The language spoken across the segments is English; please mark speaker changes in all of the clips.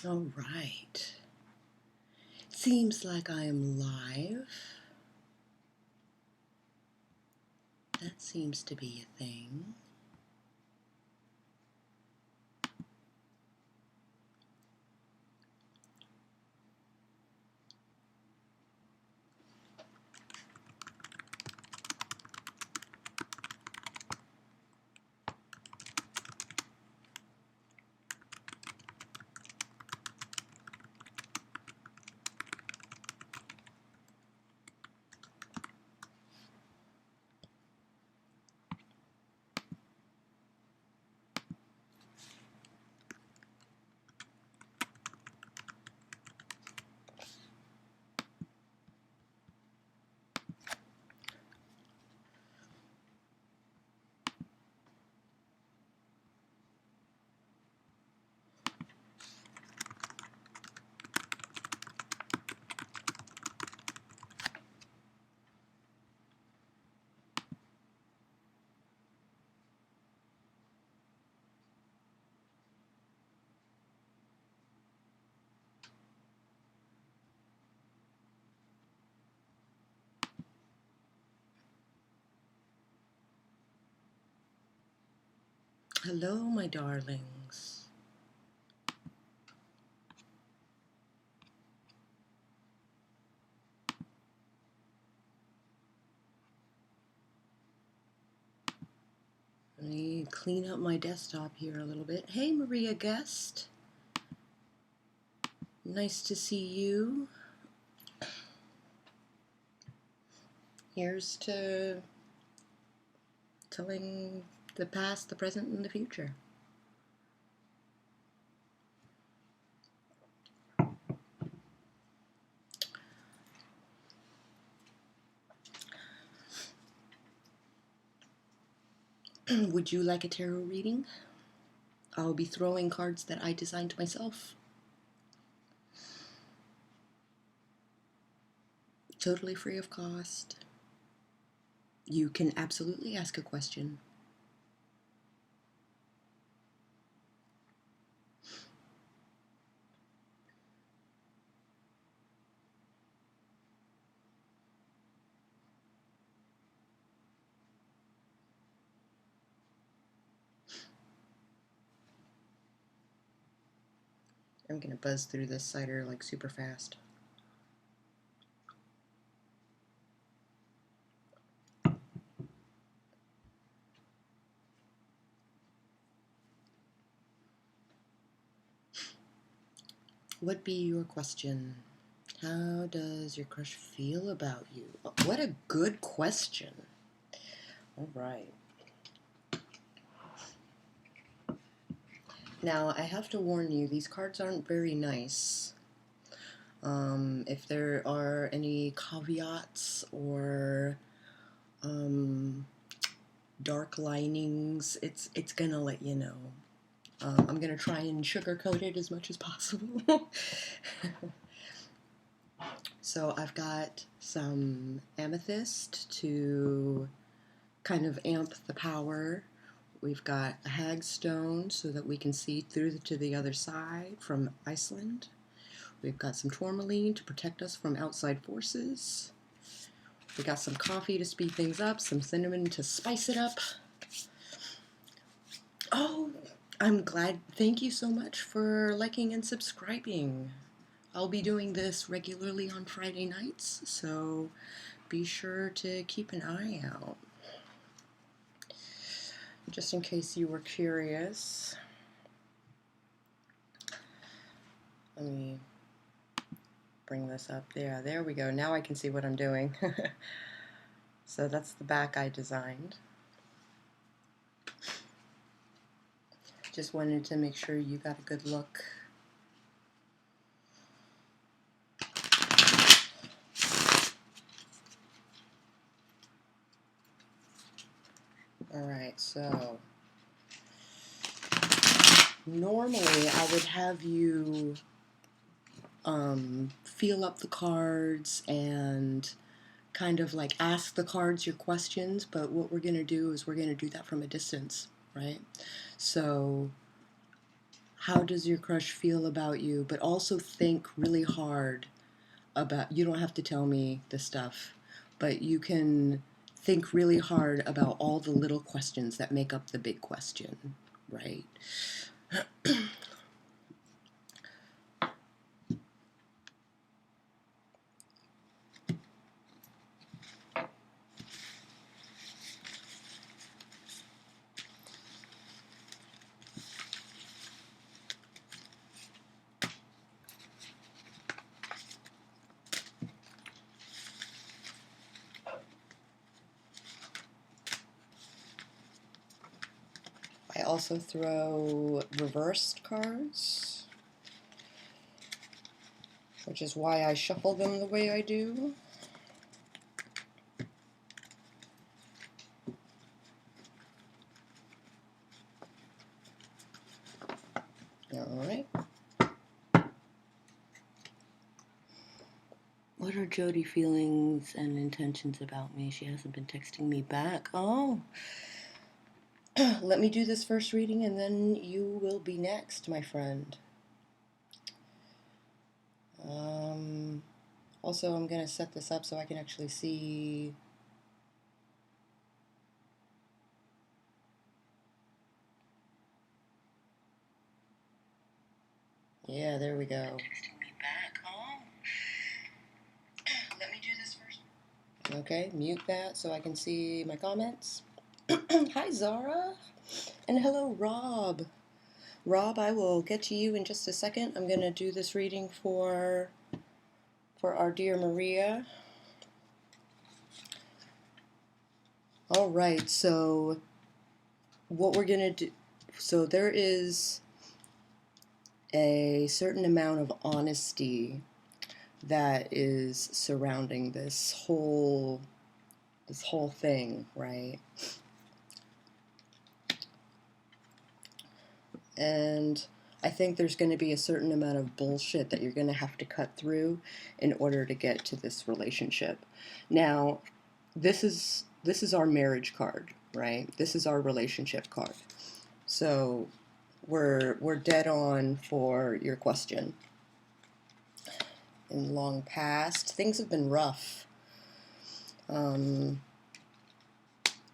Speaker 1: All right. Seems like I am live. That seems to be a thing. Hello, my darlings. Let me clean up my desktop here a little bit. Hey, Maria Guest. Nice to see you. Here's to telling the past, the present, and the future. Would you like a tarot reading? I'll be throwing cards that I designed myself. Totally free of cost. You can absolutely ask a question. I'm gonna buzz through this cider like super fast. What be your question? How does your crush feel about you? Oh, what a good question. All right. Now, I have to warn you, these cards aren't very nice. If there are any caveats or dark linings, it's gonna let you know. I'm gonna try and sugarcoat it as much as possible. So I've got some amethyst to kind of amp the power. We've got a hagstone so that we can see through to the other side from Iceland. We've got some tourmaline to protect us from outside forces. We got some coffee to speed things up, some cinnamon to spice it up. Oh, I'm glad. Thank you so much for liking and subscribing. I'll be doing this regularly on Friday nights, so be sure to keep an eye out. Just in case you were curious, let me bring this up. There we go. Now I can see what I'm doing. So that's the back I designed. Just wanted to make sure you got a good look. Alright, so normally I would have you feel up the cards and kind of like ask the cards your questions, but what we're going to do is we're going to do that from a distance, right? So how does your crush feel about you, but also think really hard about, you don't have to tell me the stuff, but you can think really hard about all the little questions that make up the big question, right? I also throw reversed cards, which is why I shuffle them the way I do. All right. What are Jody feelings and intentions about me? She hasn't been texting me back. Oh, let me do this first reading and then you will be next, my friend. Also, I'm going to set this up so I can actually see. Yeah, there we go. Texting me back. Oh, let me do this first. Okay, mute that so I can see my comments. Hi, Zara. And hello, Rob. Rob, I will get to you in just a second. I'm going to do this reading for our dear Maria. All right, so what we're going to do, so there is a certain amount of honesty that is surrounding this whole thing, right? And I think there's going to be a certain amount of bullshit that you're going to have to cut through in order to get to this relationship. Now, this is our marriage card, right? This is our relationship card. So we're dead on for your question. In long past, things have been rough.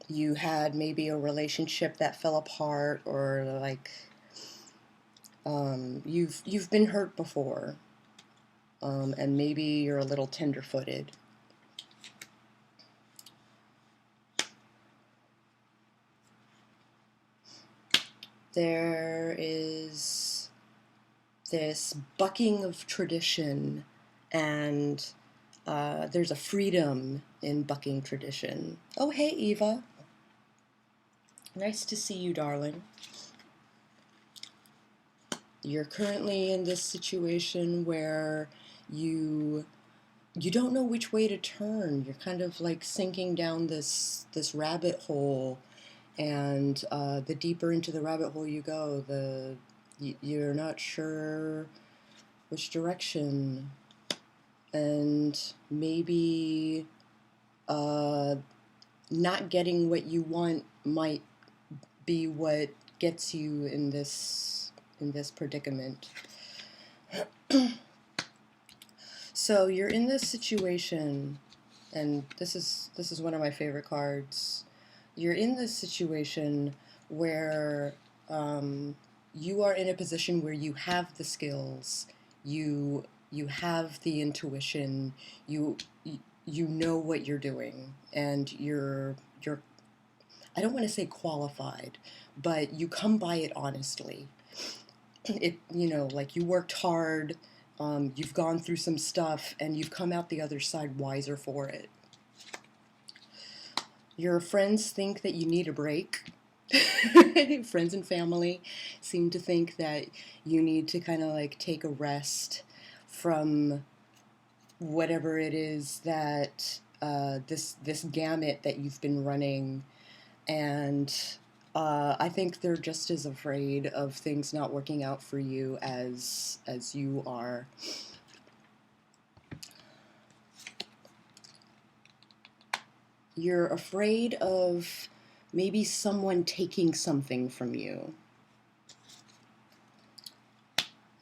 Speaker 1: You had maybe a relationship that fell apart, or like you've been hurt before, and maybe you're a little tender-footed. There is this bucking of tradition, and there's a freedom in bucking tradition. Oh, hey, Eva. Nice to see you, darling. You're currently in this situation where you don't know which way to turn. You're kind of like sinking down this rabbit hole, and the deeper into the rabbit hole you go, you're not sure which direction, and maybe not getting what you want might be what gets you in this predicament. So you're in this situation, and this is one of my favorite cards. You're in this situation where you are in a position where you have the skills, you have the intuition, you know what you're doing, and you're I don't want to say qualified, but you come by it honestly. It, like, you worked hard, you've gone through some stuff, and you've come out the other side wiser for it. Your friends think that you need a break. Friends and family seem to think that you need to kind of like take a rest from whatever it is that this gamut that you've been running, and I think they're just as afraid of things not working out for you as you are. You're afraid of maybe someone taking something from you.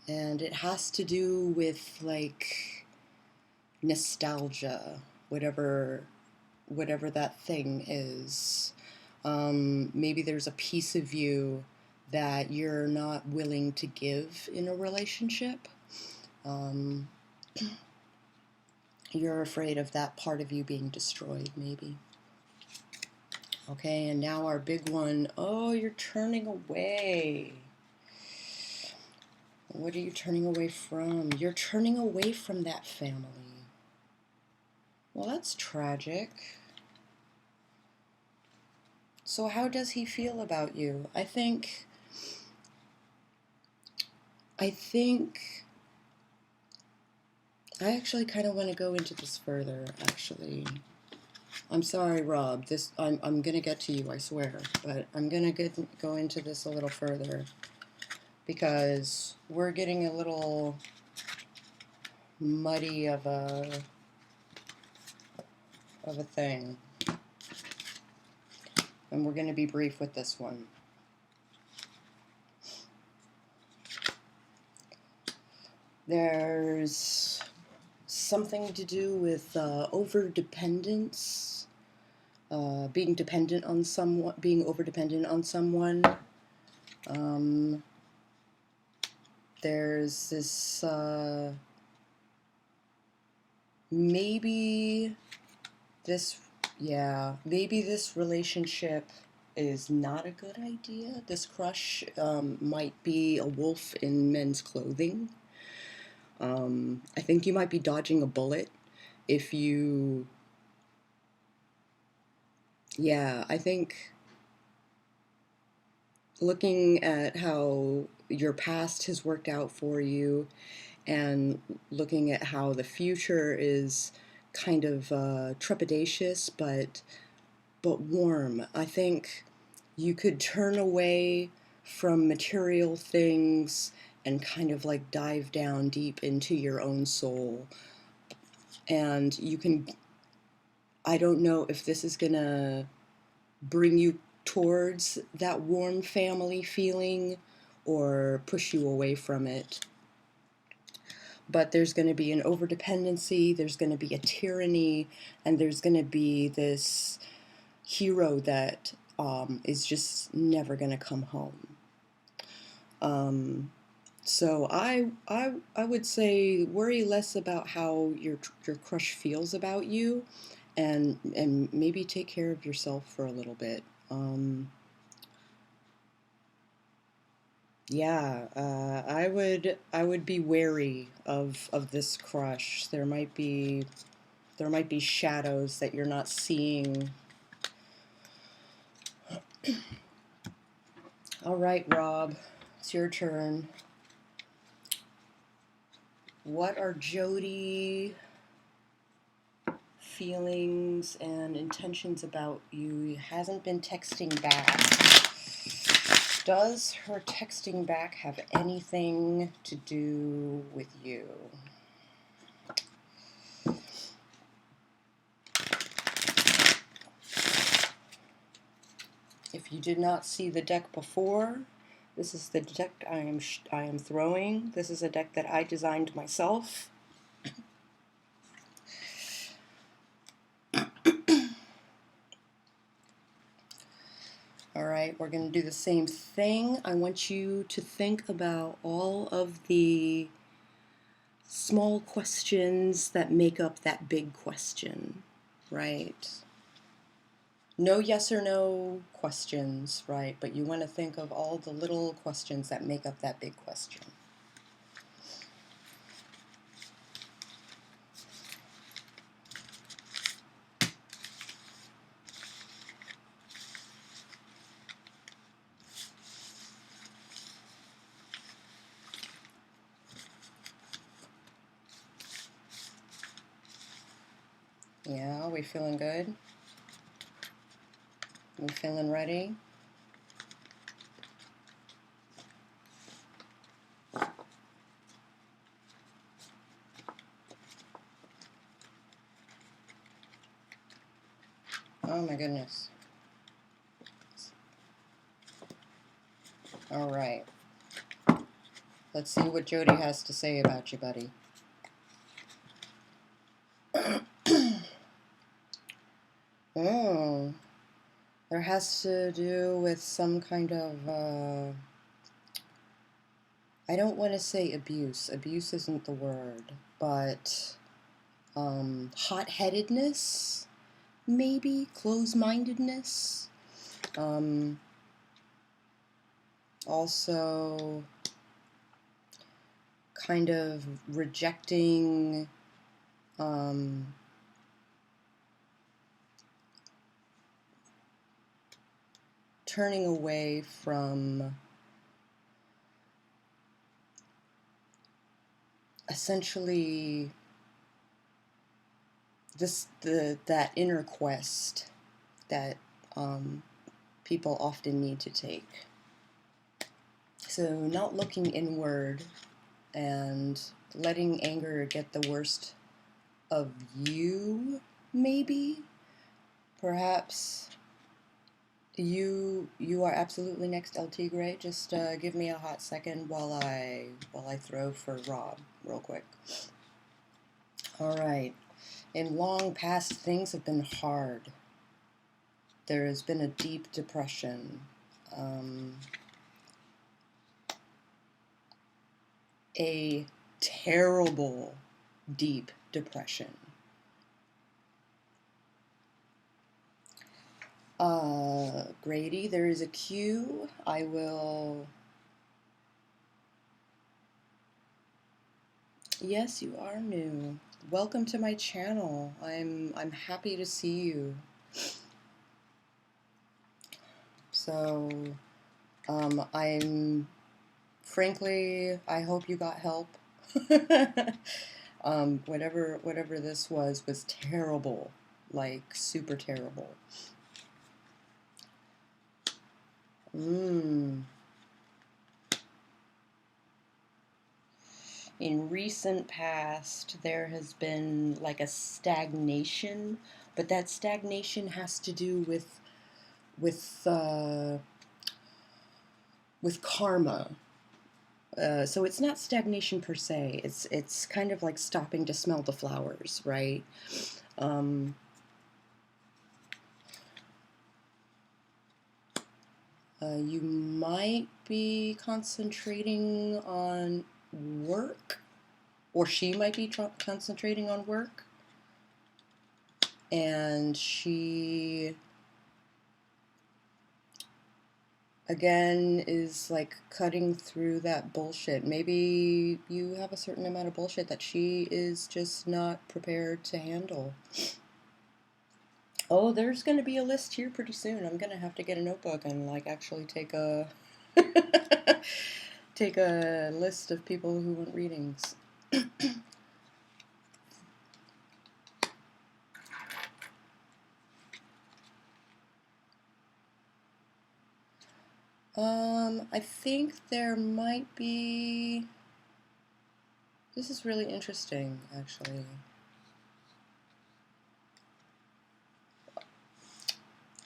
Speaker 1: And it has to do with like nostalgia, whatever that thing is. Maybe there's a piece of you that you're not willing to give in a relationship. Um, you're afraid of that part of you being destroyed, maybe. Okay, and now our big one. Oh, you're turning away. What are you turning away from? You're turning away from that family. Well, that's tragic. So how does he feel about you? I think I actually kind of want to go into this further, actually. I'm sorry, Rob. I'm going to get to you, I swear. But I'm going to go into this a little further because we're getting a little muddy of a thing. And we're going to be brief with this one. There's something to do with over-dependence, being dependent on someone, being over-dependent on someone. There's this, maybe this relationship is not a good idea. This crush might be a wolf in men's clothing. I think you might be dodging a bullet if you... Yeah, I think looking at how your past has worked out for you and looking at how the future is kind of trepidatious but warm. I think you could turn away from material things and kind of like dive down deep into your own soul. And you can, I don't know if this is gonna bring you towards that warm family feeling or push you away from it. But there's going to be an overdependency, there's going to be a tyranny, and there's going to be this hero that is just never going to come home. So I would say worry less about how your crush feels about you, and maybe take care of yourself for a little bit. Yeah, I would be wary of this crush. There might be shadows that you're not seeing. All right, Rob, it's your turn. What are Jody feelings and intentions about you? He hasn't been texting back. Does her texting back have anything to do with you? If you did not see the deck before, this is the deck I am throwing. This is a deck that I designed myself. All right, we're going to do the same thing. I want you to think about all of the small questions that make up that big question, right? No yes or no questions, right? But you want to think of all the little questions that make up that big question. Yeah, we feeling good? We feeling ready? Oh my goodness. All right. Let's see what Jody has to say about you, buddy. Oh, there has to do with some kind of, I don't want to say abuse. Abuse isn't the word, but hot-headedness, maybe, close-mindedness. Also, kind of rejecting turning away from essentially that inner quest that people often need to take. So not looking inward and letting anger get the worst of you, maybe. Perhaps you are absolutely next, LT Gray. Just give me a hot second while I throw for Rob real quick. All right. In long past, things have been hard. There has been a deep depression. A terrible, deep depression. Grady, there is a cue. I will... Yes, you are new. Welcome to my channel. I'm happy to see you. So, frankly, I hope you got help. Whatever this was terrible, like super terrible. In recent past, there has been like a stagnation, but that stagnation has to do with karma. So it's not stagnation per se. It's kind of like stopping to smell the flowers, right? You might be concentrating on work, or she might be concentrating on work, and she again is like cutting through that bullshit. Maybe you have a certain amount of bullshit that she is just not prepared to handle. Oh, there's going to be a list here pretty soon. I'm going to have to get a notebook and like actually take a take a list of people who want readings. I think there might be... This is really interesting, actually.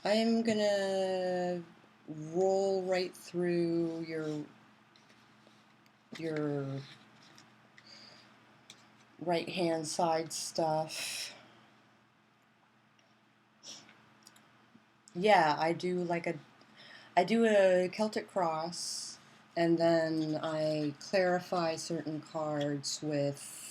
Speaker 1: I'm gonna roll right through your right-hand side stuff. Yeah, I do a Celtic cross, and then I clarify certain cards with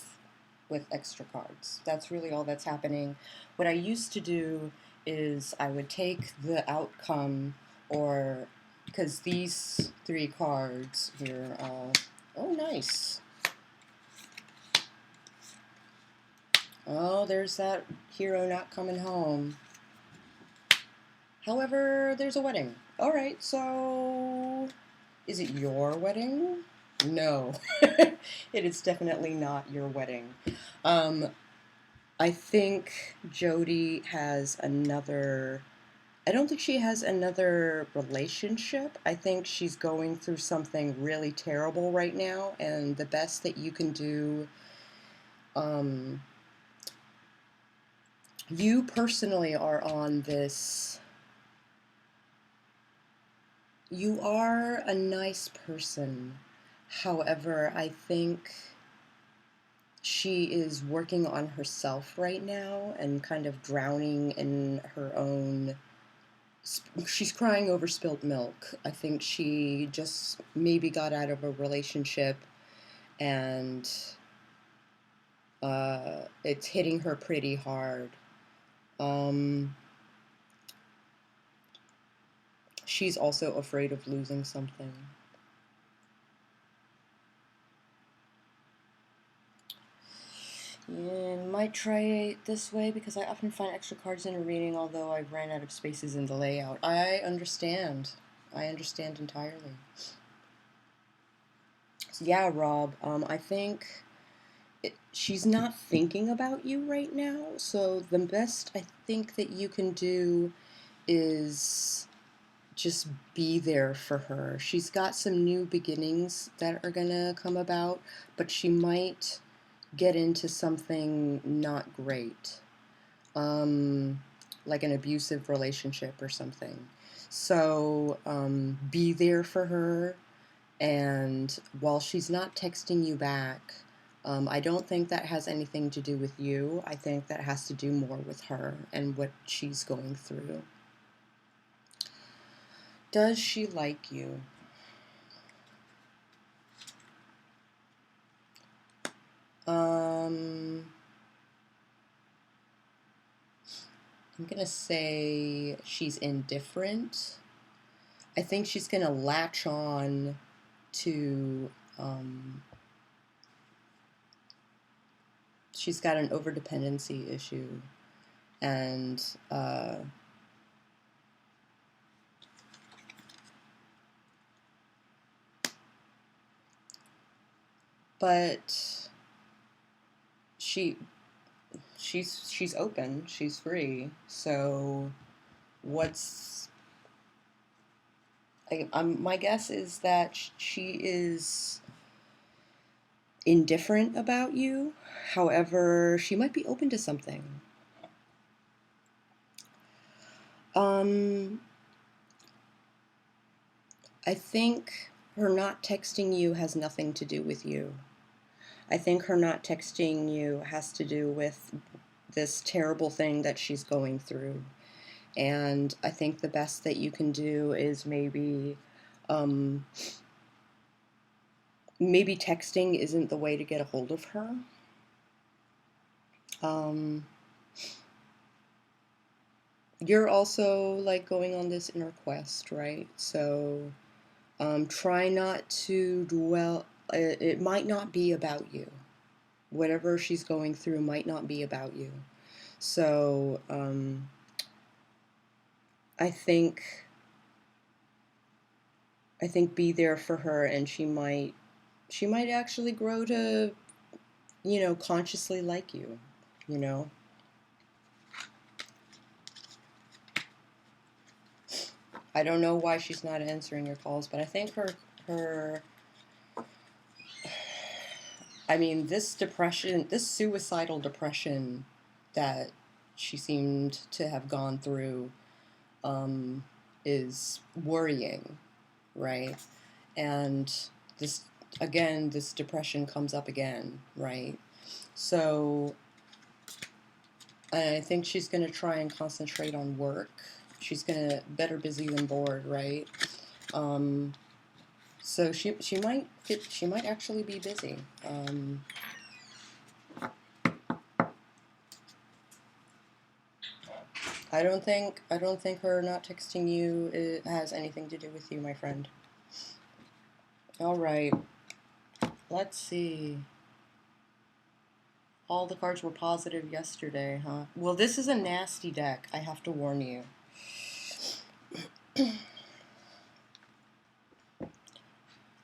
Speaker 1: extra cards. That's really all that's happening. What I used to do is I would take the outcome, or because these 3 cards here are... Oh, nice. Oh, there's that hero not coming home. However, there's a wedding. All right, so is it your wedding? No, it is definitely not your wedding. I think Jody has another... I don't think she has another relationship. I think she's going through something really terrible right now, and the best that you can do... you personally are on this... You are a nice person, However, I think she is working on herself right now and kind of drowning in her own. She's crying over spilt milk. I think she just maybe got out of a relationship and it's hitting her pretty hard. Um, she's also afraid of losing something. Yeah, might try it this way because I often find extra cards in a reading, although I've ran out of spaces in the layout. I understand. I understand entirely. So yeah, Rob, I think she's not thinking about you right now, so the best I think that you can do is just be there for her. She's got some new beginnings that are gonna come about, but she might get into something not great, um, like an abusive relationship or something. So be there for her, and while she's not texting you back, I don't think that has anything to do with you. I think that has to do more with her and what she's going through. Does she like you? I'm gonna say she's indifferent. I think she's gonna latch on to. She's got an overdependency issue, and but she she's open, she's free. So what's my guess is that she is indifferent about you. However, she might be open to something. Um, I think her not texting you has nothing to do with you. I think her not texting you has to do with this terrible thing that she's going through. And I think the best that you can do is um, maybe texting isn't the way to get a hold of her. Um, you're also like going on this inner quest, right? So try not to dwell. It might not be about you. Whatever she's going through might not be about you. So I think be there for her, and she might actually grow to, consciously like you, you know. I don't know why she's not answering your calls, but I think her I mean, this depression, this suicidal depression that she seemed to have gone through is worrying, right? And this, again, this depression comes up again, right? So I think she's going to try and concentrate on work. She's going to, better busy than bored, right? So she might actually be busy. I don't think her not texting you has anything to do with you, my friend. All right. Let's see. All the cards were positive yesterday, huh? Well, this is a nasty deck, I have to warn you.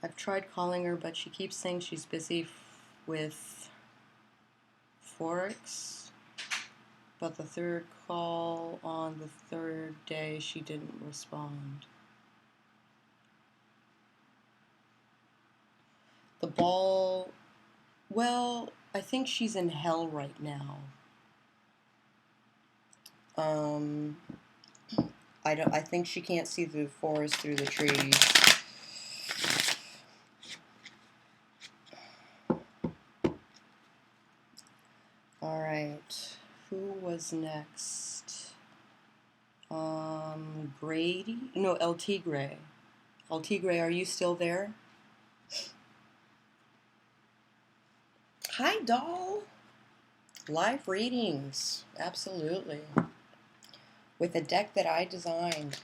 Speaker 1: I've tried calling her, but she keeps saying she's busy with Forex. But the third call on the third day, she didn't respond. The ball, well, I think she's in hell right now. I think she can't see the forest through the trees. was next? Grady? No, El Tigre. El Tigre, are you still there? Hi, doll. Live readings, absolutely. With a deck that I designed.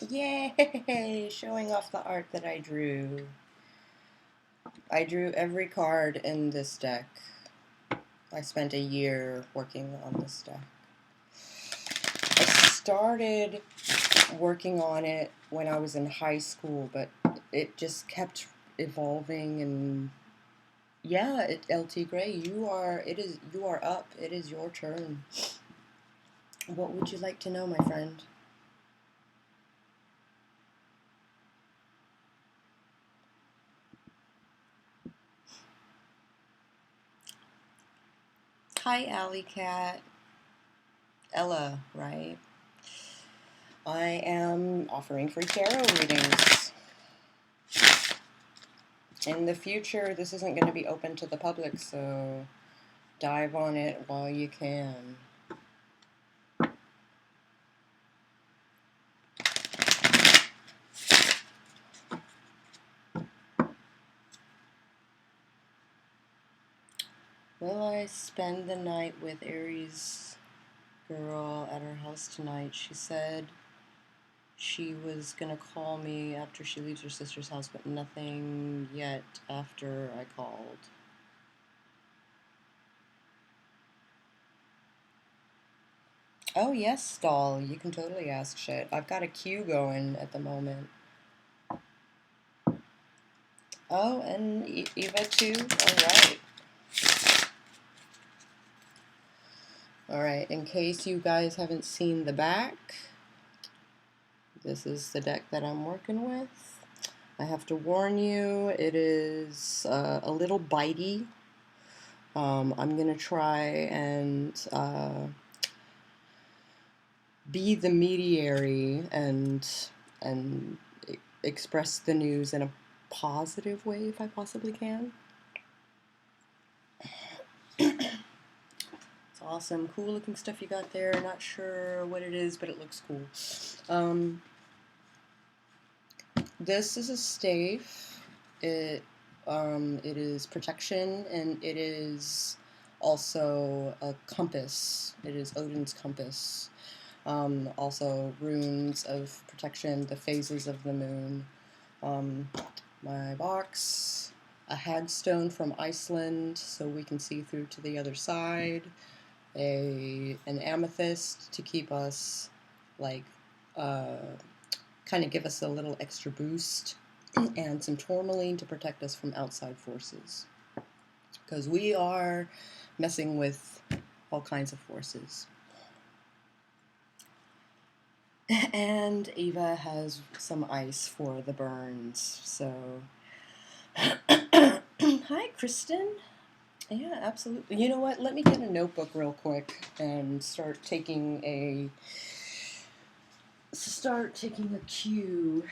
Speaker 1: Yay! Showing off the art that I drew. I drew every card in this deck. I spent a year working on this deck. I started working on it when I was in high school, but it just kept evolving, and yeah, El Tigre, you are up. It is your turn. What would you like to know, my friend? Hi, Alley Cat. Ella, right? I am offering free tarot readings. In the future, this isn't going to be open to the public, so dive on it while you can. Will I spend the night with Aries girl at her house tonight? She said she was going to call me after she leaves her sister's house, but nothing yet after I called. Oh, yes, doll. You can totally ask shit. I've got a queue going at the moment. Oh, and Eva too? Alright. Alright, in case you guys haven't seen the back, this is the deck that I'm working with. I have to warn you, it is a little bitey. I'm going to try and be the mediary and express the news in a positive way if I possibly can. It's awesome. Cool looking stuff you got there. Not sure what it is, but it looks cool. This is a stave. It is protection, and it is also a compass. It is Odin's compass. Also runes of protection, the phases of the moon. My box, a hagstone from Iceland so we can see through to the other side, an amethyst to keep us, like, kind of give us a little extra boost, and some tourmaline to protect us from outside forces, because we are messing with all kinds of forces. And Eva has some ice for the burns, so... Hi, Kristen. Yeah, absolutely. You know what? Let me get a notebook real quick and start taking a cue.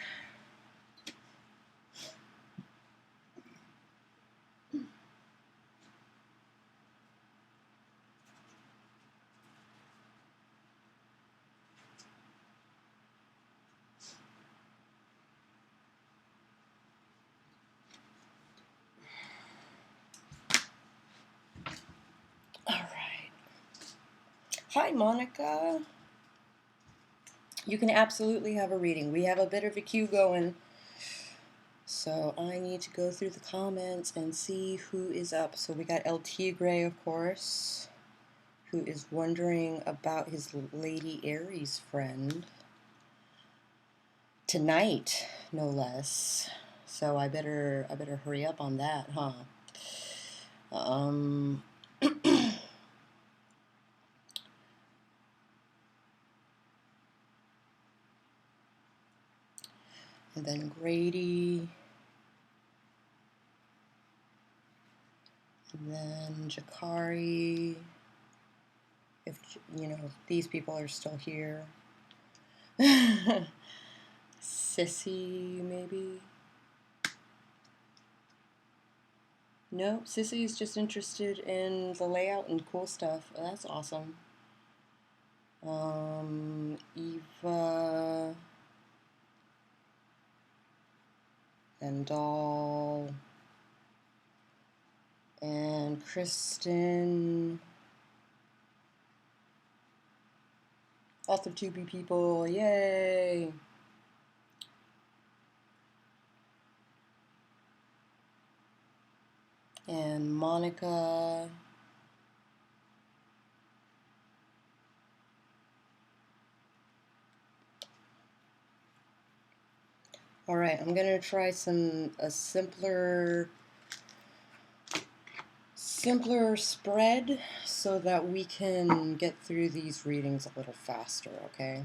Speaker 1: Hi, Monica. You can absolutely have a reading. We have a bit of a queue going, so I need to go through the comments and see who is up. So we got El Tigre, of course, who is wondering about his Lady Aries friend tonight, no less. So I better hurry up on that, huh? And then Grady, and then Jakari, if, you know, these people are still here. Sissy, maybe? No, Sissy is just interested in the layout and cool stuff. That's awesome. Eva and Doll and Kristen. Author 2B people, yay! And Monica. All right, I'm gonna try a simpler spread so that we can get through these readings a little faster, okay?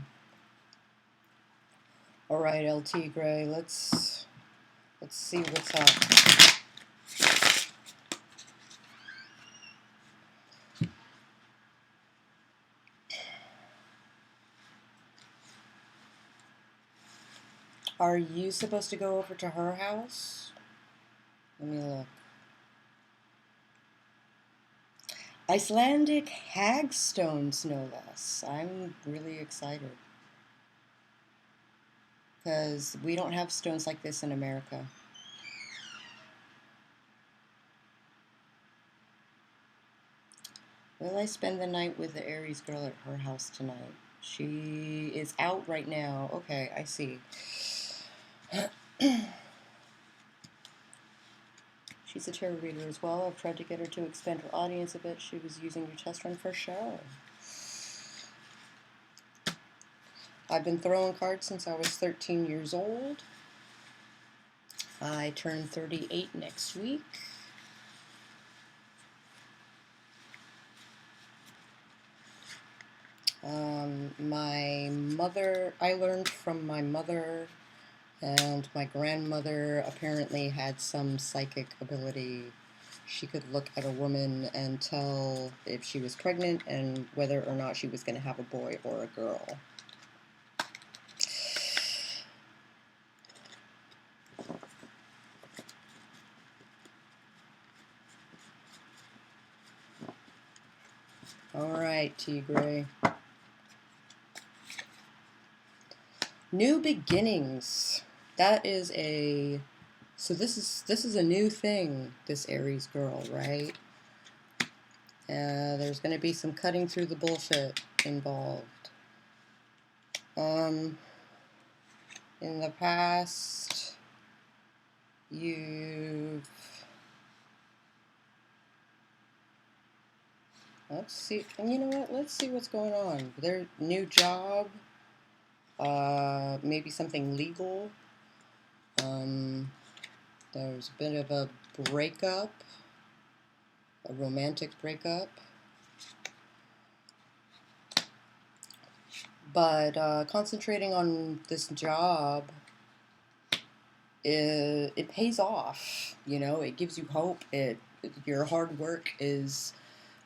Speaker 1: All right, LT Gray, let's see what's up. Are you supposed to go over to her house? Let me look. Icelandic hagstones, no less. I'm really excited. Because we don't have stones like this in America. Will I spend the night with the Aries girl at her house tonight? She is out right now. Okay, I see. She's a tarot reader as well. I've tried to get her to expand her audience a bit. She was using your test run for show. I've been throwing cards since I was 13 years old. I turn 38 next week. My mother, I learned from my mother, and my grandmother apparently had some psychic ability. She could look at a woman and tell if she was pregnant and whether or not she was going to have a boy or a girl. All right, T. Gray. New beginnings. That is a... So this is a new thing, this Aries girl, right? There's going to be some cutting through the bullshit involved. In the past, you've... Let's see. And you know what? Let's see what's going on. Their new job. Maybe something legal. There's a bit of a breakup. A romantic breakup. But concentrating on this job, it pays off. You know, it gives you hope. Your hard work is...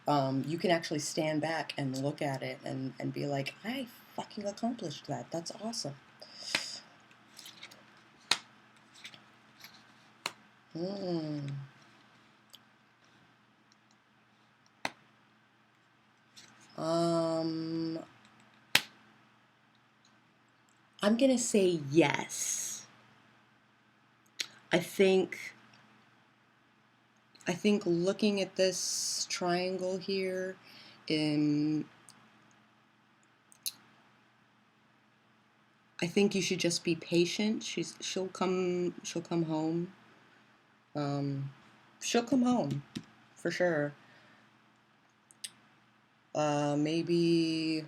Speaker 1: you can actually stand back and look at it and be like, I fucking accomplished that. That's awesome. I'm gonna say yes. I think looking at this triangle here, I think you should just be patient. She'll come home. She'll come home for sure. Maybe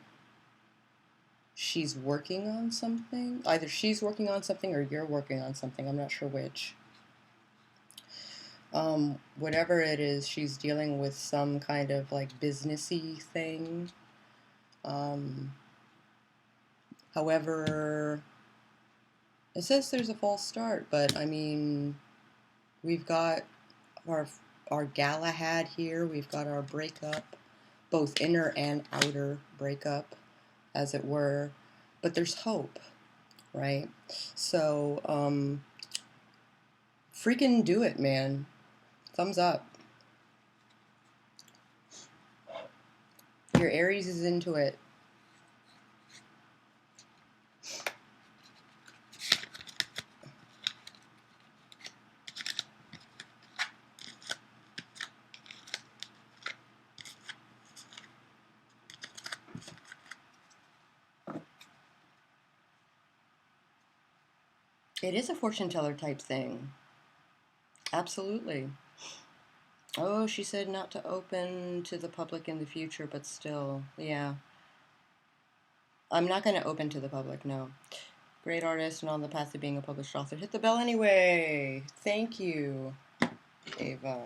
Speaker 1: she's working on something. Either she's working on something or you're working on something. I'm not sure which. Whatever it is, she's dealing with some kind of like businessy thing. However, it says there's a false start, but I mean, we've got our Galahad here. We've got our breakup, both inner and outer breakup, as it were. But there's hope. right? So, freaking do it, man. Thumbs up. Your Aries is into it. It is a fortune teller type thing. Absolutely. Oh, she said not to open to the public in the future, but still, yeah. I'm not going to open to the public, no. Great artist and on the path to being a published author. Hit the bell anyway. Thank you, Ava.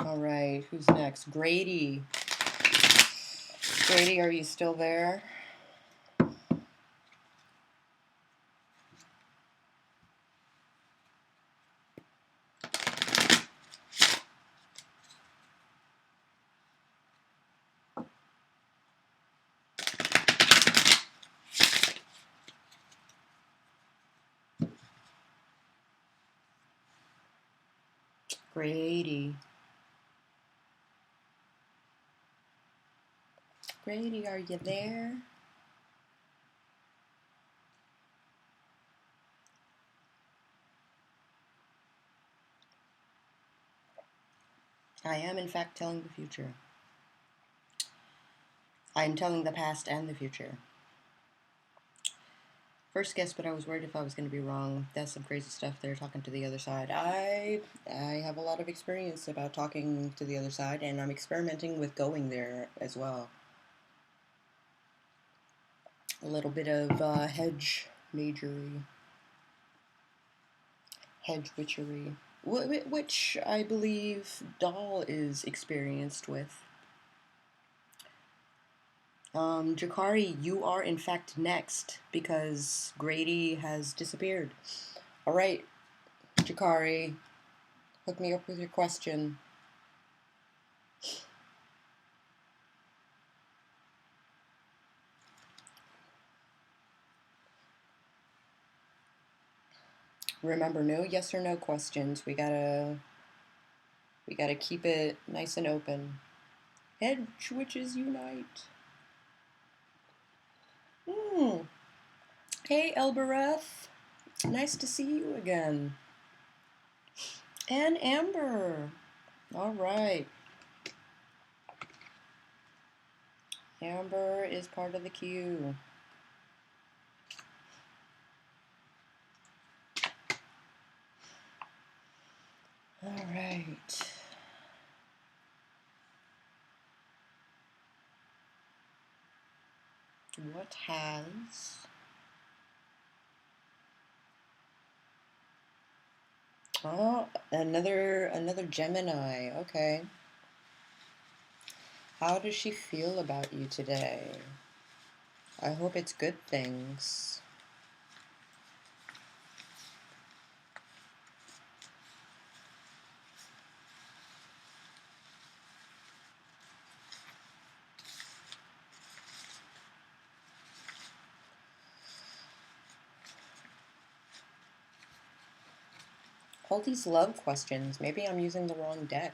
Speaker 1: All right, who's next? Grady. Grady, are you still there? Grady. Grady, are you there? I am, in fact, telling the future. I am telling the past and the future. First guess, but I was worried if I was going to be wrong. That's some crazy stuff there, talking to the other side. I have a lot of experience about talking to the other side, and I'm experimenting with going there as well. A little bit of hedge majory, hedge witchery, which I believe Doll is experienced with. Jakari, you are in fact next because Grady has disappeared. All right, Jakari, hook me up with your question. Remember, no yes or no questions. We gotta keep it nice and open. Hedge witches unite. Hey, Elbereth. Nice to see you again. And Amber. All right. Amber is part of the queue. All right. What has... Oh, another Gemini. Okay. How does she feel about you today? I hope it's good things. All these love questions. Maybe I'm using the wrong deck.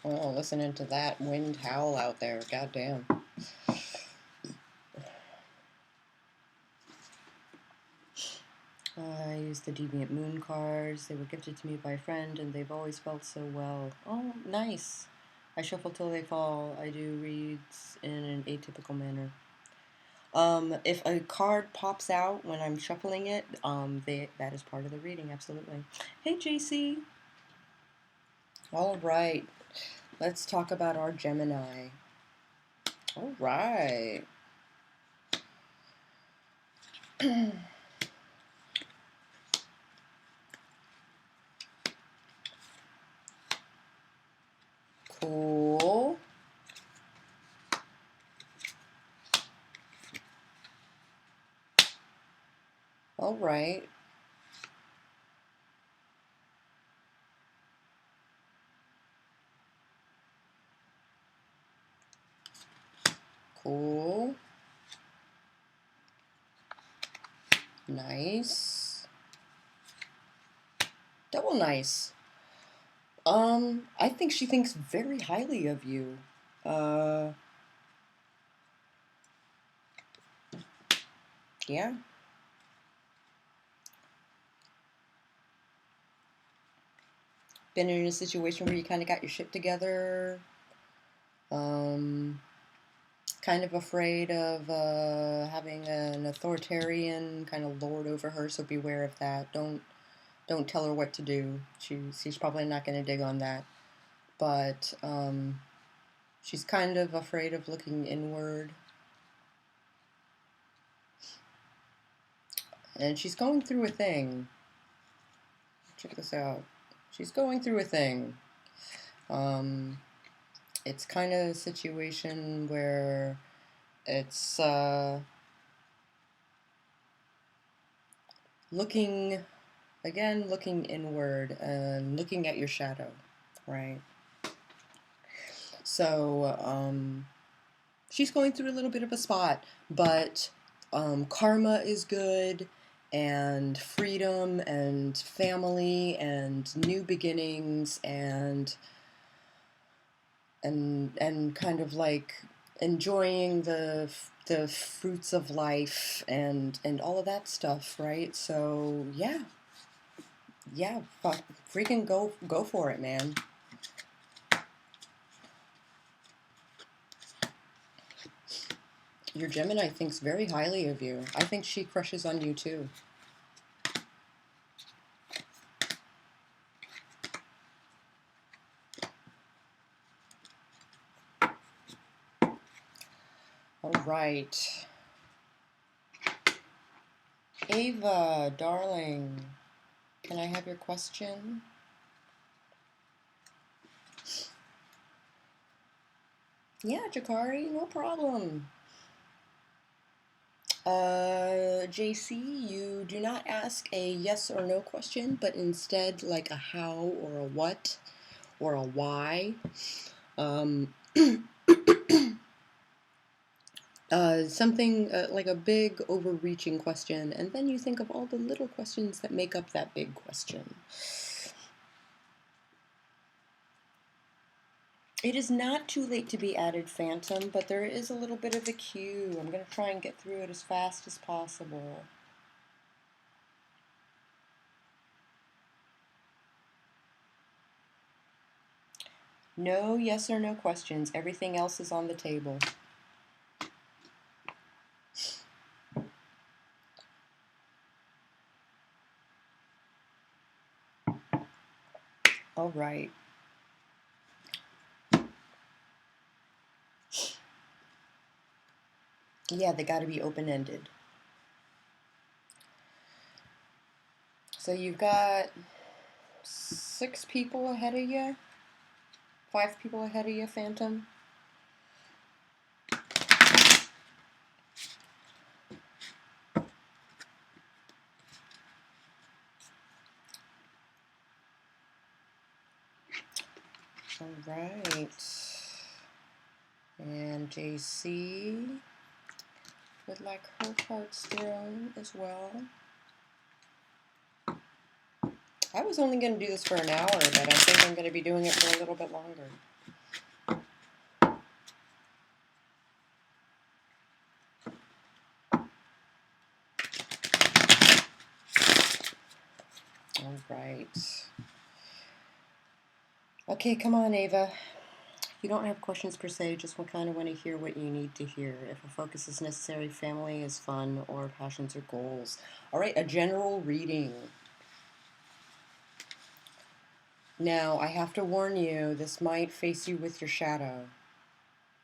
Speaker 1: Oh, listening to that wind howl out there. Goddamn. I used the Deviant Moon cards. They were gifted to me by a friend, and they've always felt so well. Oh, nice. I shuffle till they fall. I do reads in an atypical manner. If a card pops out when I'm shuffling it, that is part of the reading, absolutely. Hey, JC. All right. Let's talk about our Gemini. All right. Cool. All right. Cool. Nice. Double nice. I think she thinks very highly of you. Uh, yeah. Been in a situation where you kind of got your shit together. Um, kind of afraid of having an authoritarian kind of lord over her, so beware of that. Don't tell her what to do. She's probably not going to dig on that. But she's kind of afraid of looking inward. And she's going through a thing. Check this out. She's going through a thing. It's kind of a situation where it's looking inward and looking at your shadow, right? So she's going through a little bit of a spot, but karma is good, and freedom and family and new beginnings and kind of like enjoying the fruits of life and all of that stuff, right? So yeah, freaking go for it, man. Your Gemini thinks very highly of you. I think she crushes on you too. All right. Ava, darling, can I have your question? Yeah, Jakari, no problem. JC, you do not ask a yes or no question, but instead like a how or a what or a why. Something like a big overreaching question, and then you think of all the little questions that make up that big question. It is not too late to be added, Phantom, but there is a little bit of a queue. I'm going to try and get through it as fast as possible. No yes or no questions. Everything else is on the table. All right. Yeah, they got to be open-ended. So you've got 6 people ahead of you? 5 people ahead of you, Phantom? All right. And JC would like her cards thrown as well. I was only going to do this for an hour, but I think I'm going to be doing it for a little bit longer. All right. Okay, come on, Ava. You don't have questions per se, just kind of want to hear what you need to hear. If a focus is necessary, family is fun, or passions or goals. All right, a general reading. Now, I have to warn you, this might face you with your shadow.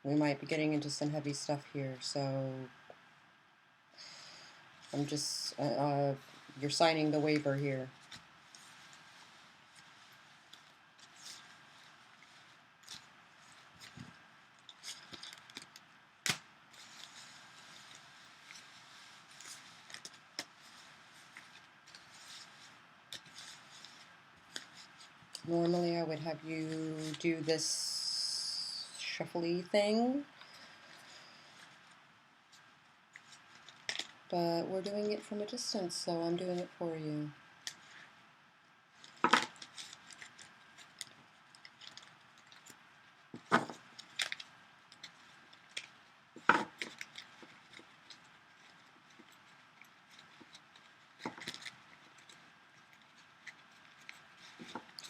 Speaker 1: We might be getting into some heavy stuff here, so I'm just, you're signing the waiver here. Normally I would have you do this shuffly thing, but we're doing it from a distance, so I'm doing it for you.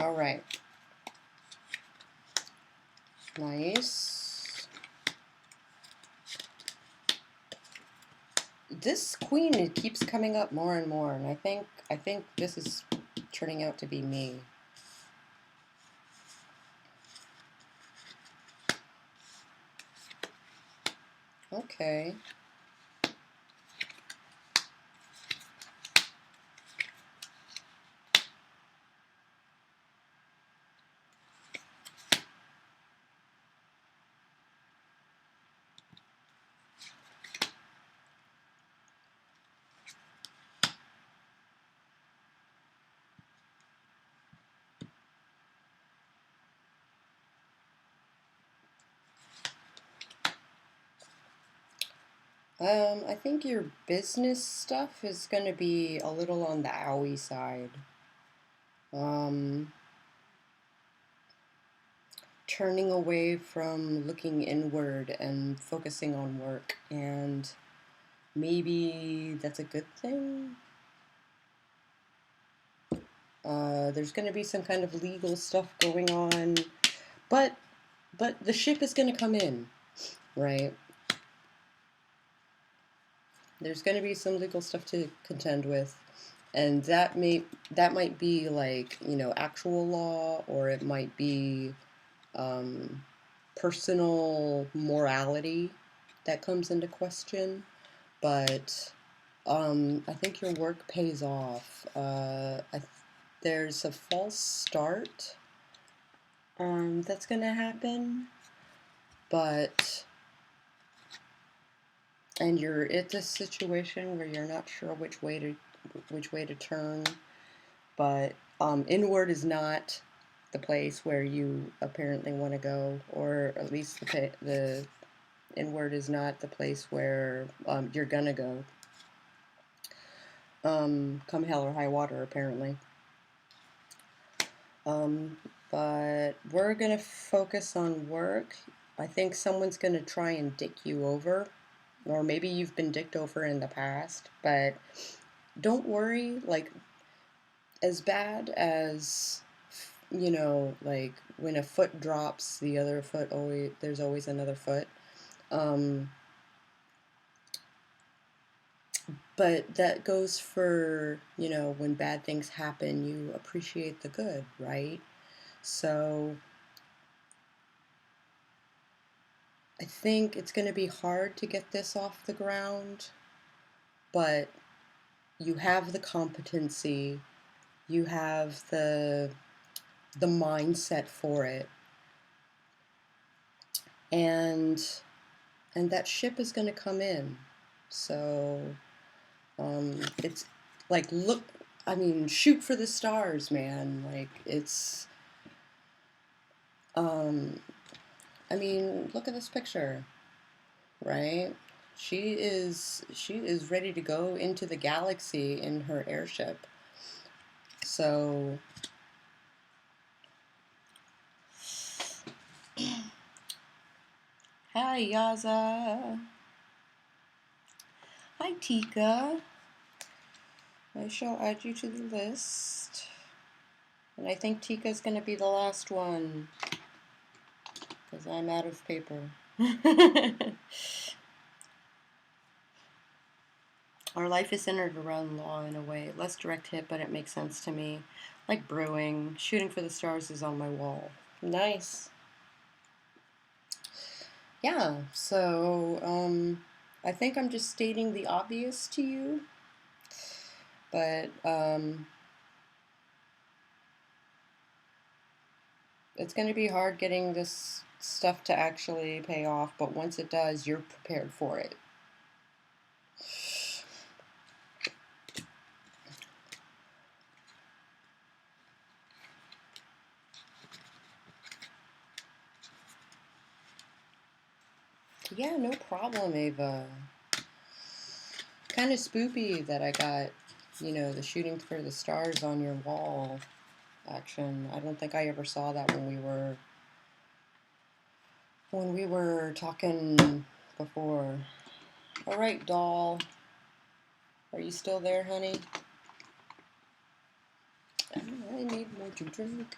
Speaker 1: All right. Nice. This queen, it keeps coming up more and more, and I think this is turning out to be me. Okay. I think your business stuff is going to be a little on the owie side. Um, Turning away from looking inward and focusing on work, and maybe that's a good thing. There's going to be some kind of legal stuff going on, but the ship is going to come in, right? There's going to be some legal stuff to contend with, and that might be like, you know, actual law, or it might be personal morality that comes into question. But I think your work pays off. There's a false start that's going to happen, but and you're at this situation where you're not sure which way to turn. But inward is not the place where you apparently want to go, or at least the inward is not the place where you're gonna go. Come hell or high water, apparently. But we're gonna focus on work. I think someone's gonna try and dick you over, or maybe you've been dicked over in the past, but don't worry. Like, as bad as, you know, like when a foot drops, the other foot there's always another foot. But that goes for, you know, when bad things happen, you appreciate the good, right? So I think it's going to be hard to get this off the ground, but you have the competency, you have the mindset for it, and that ship is going to come in. So it's like, look, I mean, shoot for the stars, man. Like, it's I mean, look at this picture, right? She is ready to go into the galaxy in her airship. So hi Yaza. Hi Tika. I shall add you to the list. And I think Tika's gonna be the last one, because I'm out of paper. Our life is centered around law in a way. Less direct hit, but it makes sense to me. Like brewing. Shooting for the stars is on my wall. Nice. Yeah, so I think I'm just stating the obvious to you, but it's going to be hard getting this stuff to actually pay off, but once it does, you're prepared for it. Yeah, no problem, Ava. Kind of spoopy that I got, you know, the shooting for the stars on your wall action. I don't think I ever saw that when we were talking before. All right, doll. Are you still there, honey? I need more to drink.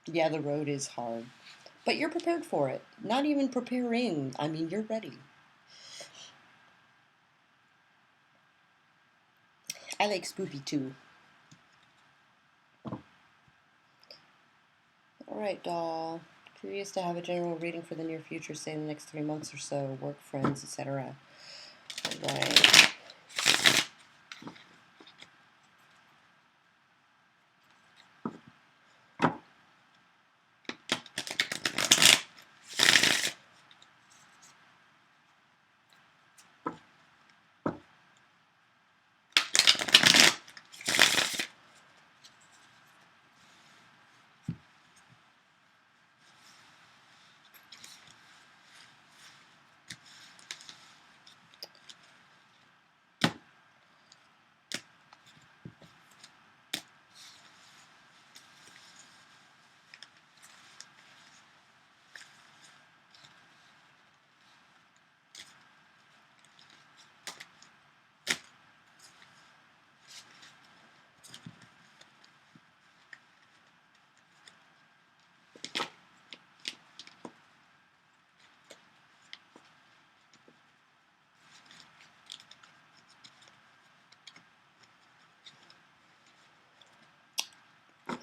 Speaker 1: Yeah, the road is hard. But you're prepared for it. Not even preparing. I mean, you're ready. I like spoopy too. Alright, doll. Curious to have a general reading for the near future, say in the next 3 months or so. Work, friends, etc. Right.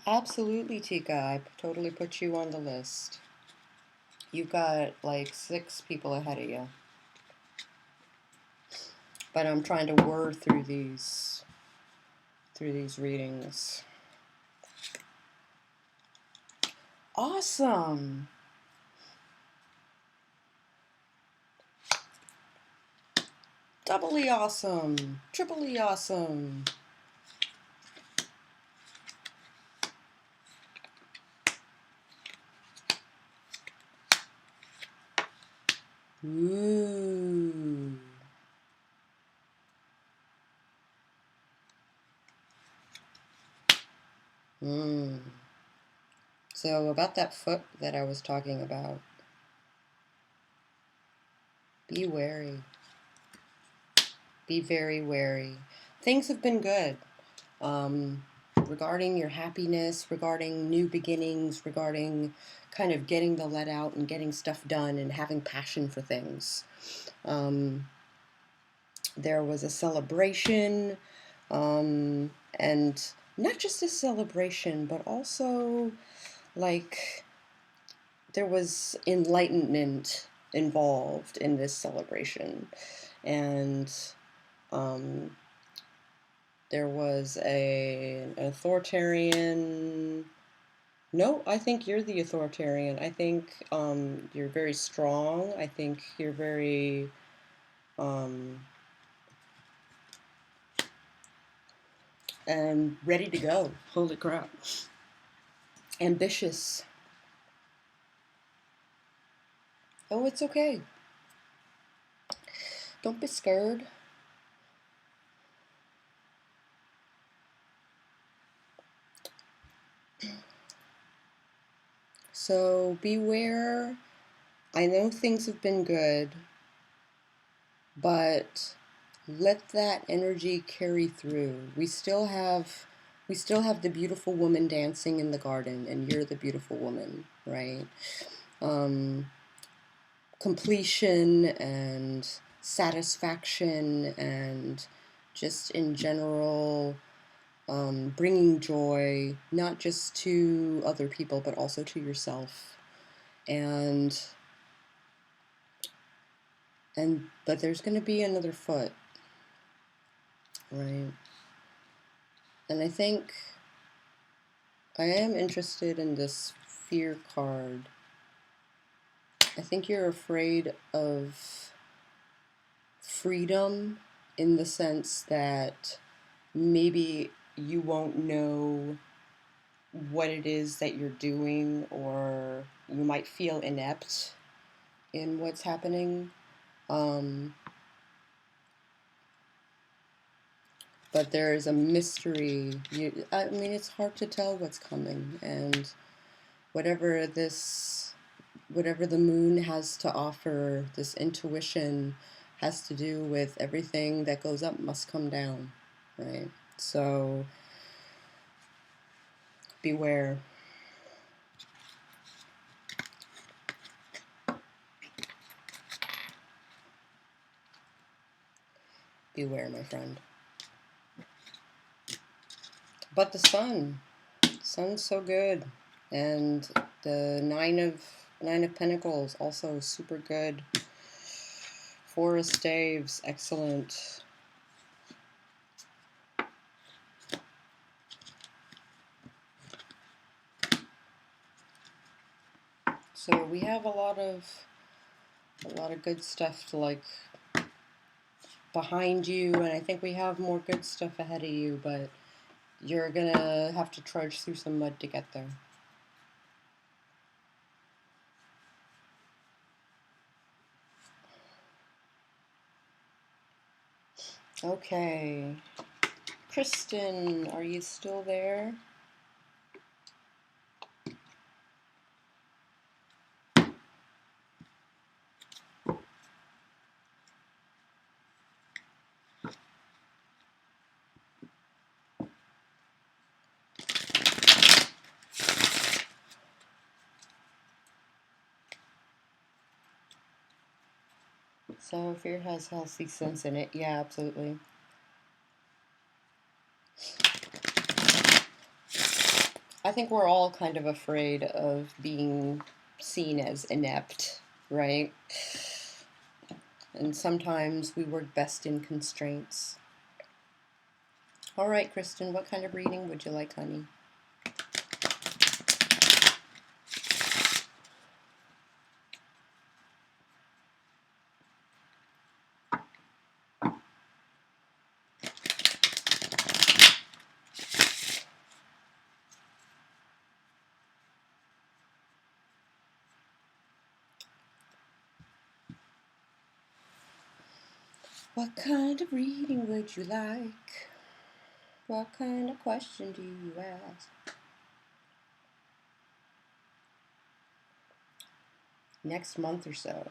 Speaker 1: Absolutely, Tika. I totally put you on the list. You've got like 6 people ahead of you. But I'm trying to whir through these readings. Awesome. Doubly awesome. Triply awesome. Ooh. So about that foot that I was talking about, be wary. Be very wary. Things have been good. Regarding your happiness, regarding new beginnings, regarding kind of getting the let out and getting stuff done and having passion for things. There was a celebration, and not just a celebration, but also like there was enlightenment involved in this celebration. And there was an authoritarian. No, I think you're the authoritarian. I think you're very strong. I think you're very ready to go. Holy crap. Ambitious. Oh, it's okay. Don't be scared. So beware. I know things have been good, but let that energy carry through. We still have the beautiful woman dancing in the garden, and you're the beautiful woman, right? Completion and satisfaction and just in general bringing joy, not just to other people, but also to yourself. But there's going to be another foot, right? And I think I am interested in this fear card. I think you're afraid of freedom in the sense that maybe you won't know what it is that you're doing, or you might feel inept in what's happening. Um, but there is a mystery. I mean, it's hard to tell what's coming, and whatever this, whatever the moon has to offer, this intuition has to do with everything that goes up must come down, right? So beware. Beware, my friend. But the sun's so good, and the nine of Pentacles also super good. Four of Staves, excellent. So we have a lot of good stuff to like behind you, and I think we have more good stuff ahead of you, but you're gonna have to trudge through some mud to get there. Okay. Kristen, are you still there? So fear has healthy sense in it. Yeah, absolutely. I think we're all kind of afraid of being seen as inept, right? And sometimes we work best in constraints. All right, Kristen, what kind of reading would you like, honey? What kind of reading would you like? What kind of question do you ask? Next month or so.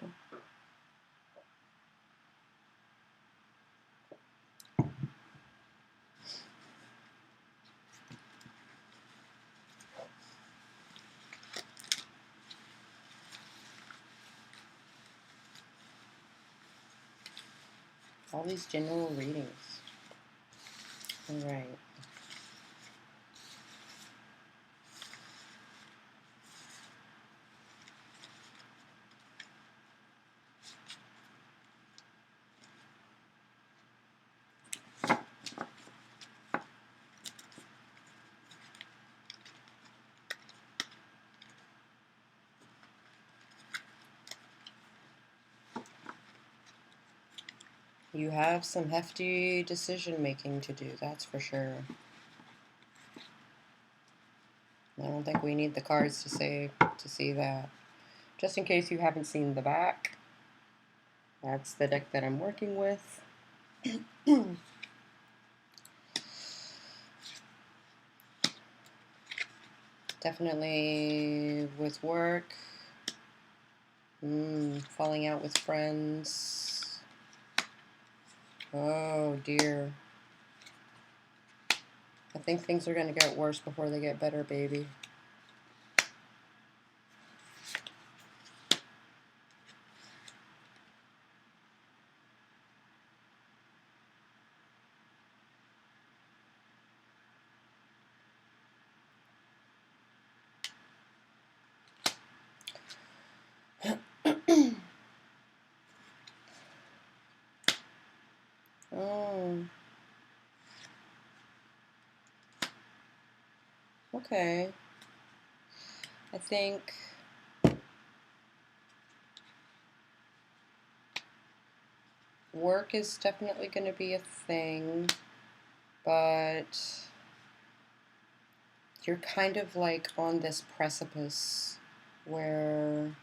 Speaker 1: All these general readings. All right. You have some hefty decision making to do, that's for sure. I don't think we need the cards to see that. Just in case you haven't seen the back, that's the deck that I'm working with. Definitely with work, falling out with friends. Oh dear. I think things are going to get worse before they get better, baby. Oh. Okay. I think Work is definitely going to be a thing, but you're kind of like on this precipice where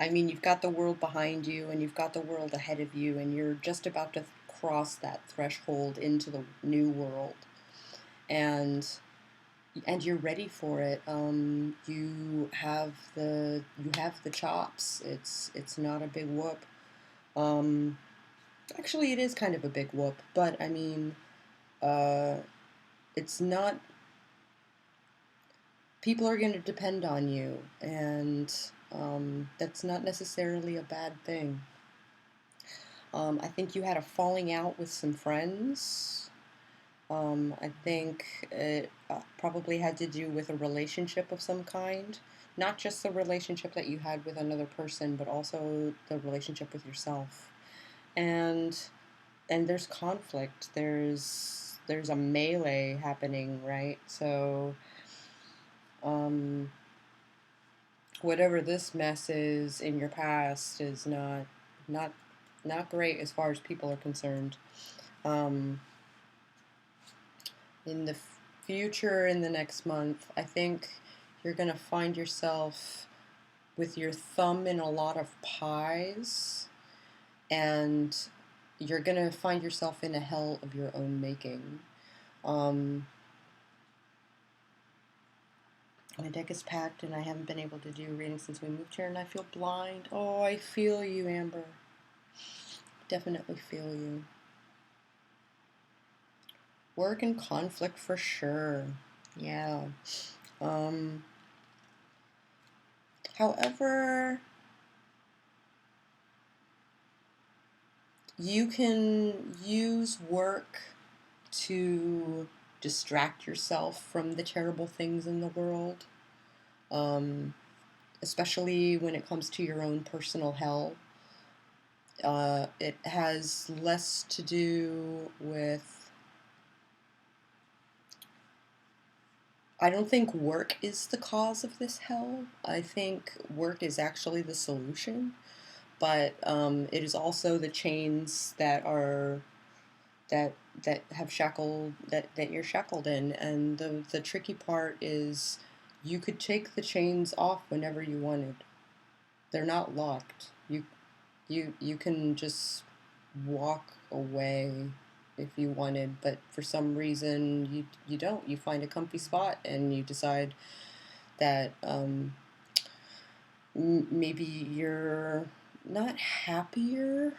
Speaker 1: I mean, you've got the world behind you and you've got the world ahead of you, and you're just about to cross that threshold into the new world, and you're ready for it. You have the chops. It's not a big whoop. Um, Actually, it is kind of a big whoop, but I mean, uh, it's not. People are going to depend on you, and that's not necessarily a bad thing. I think you had a falling out with some friends. I think it probably had to do with a relationship of some kind. Not just the relationship that you had with another person, but also the relationship with yourself. And there's conflict. There's a melee happening, right? So um, whatever this mess is in your past is not not great as far as people are concerned. Um, in the future, in the next month, I think you're going to find yourself with your thumb in a lot of pies, and you're going to find yourself in a hell of your own making. Um, my deck is packed, and I haven't been able to do readings since we moved here, and I feel blind. Oh, I feel you, Amber. Definitely feel you. Work and conflict for sure. Yeah. Um, However, you can use work to distract yourself from the terrible things in the world, um, especially when it comes to your own personal hell. It has less to do with. I don't think work is the cause of this hell. I think work is actually the solution, but it is also the chains that have shackled that you're shackled in, and the tricky part is you could take the chains off whenever you wanted. They're not locked. You can just walk away if you wanted, but for some reason you don't. You find a comfy spot and you decide that maybe you're not happier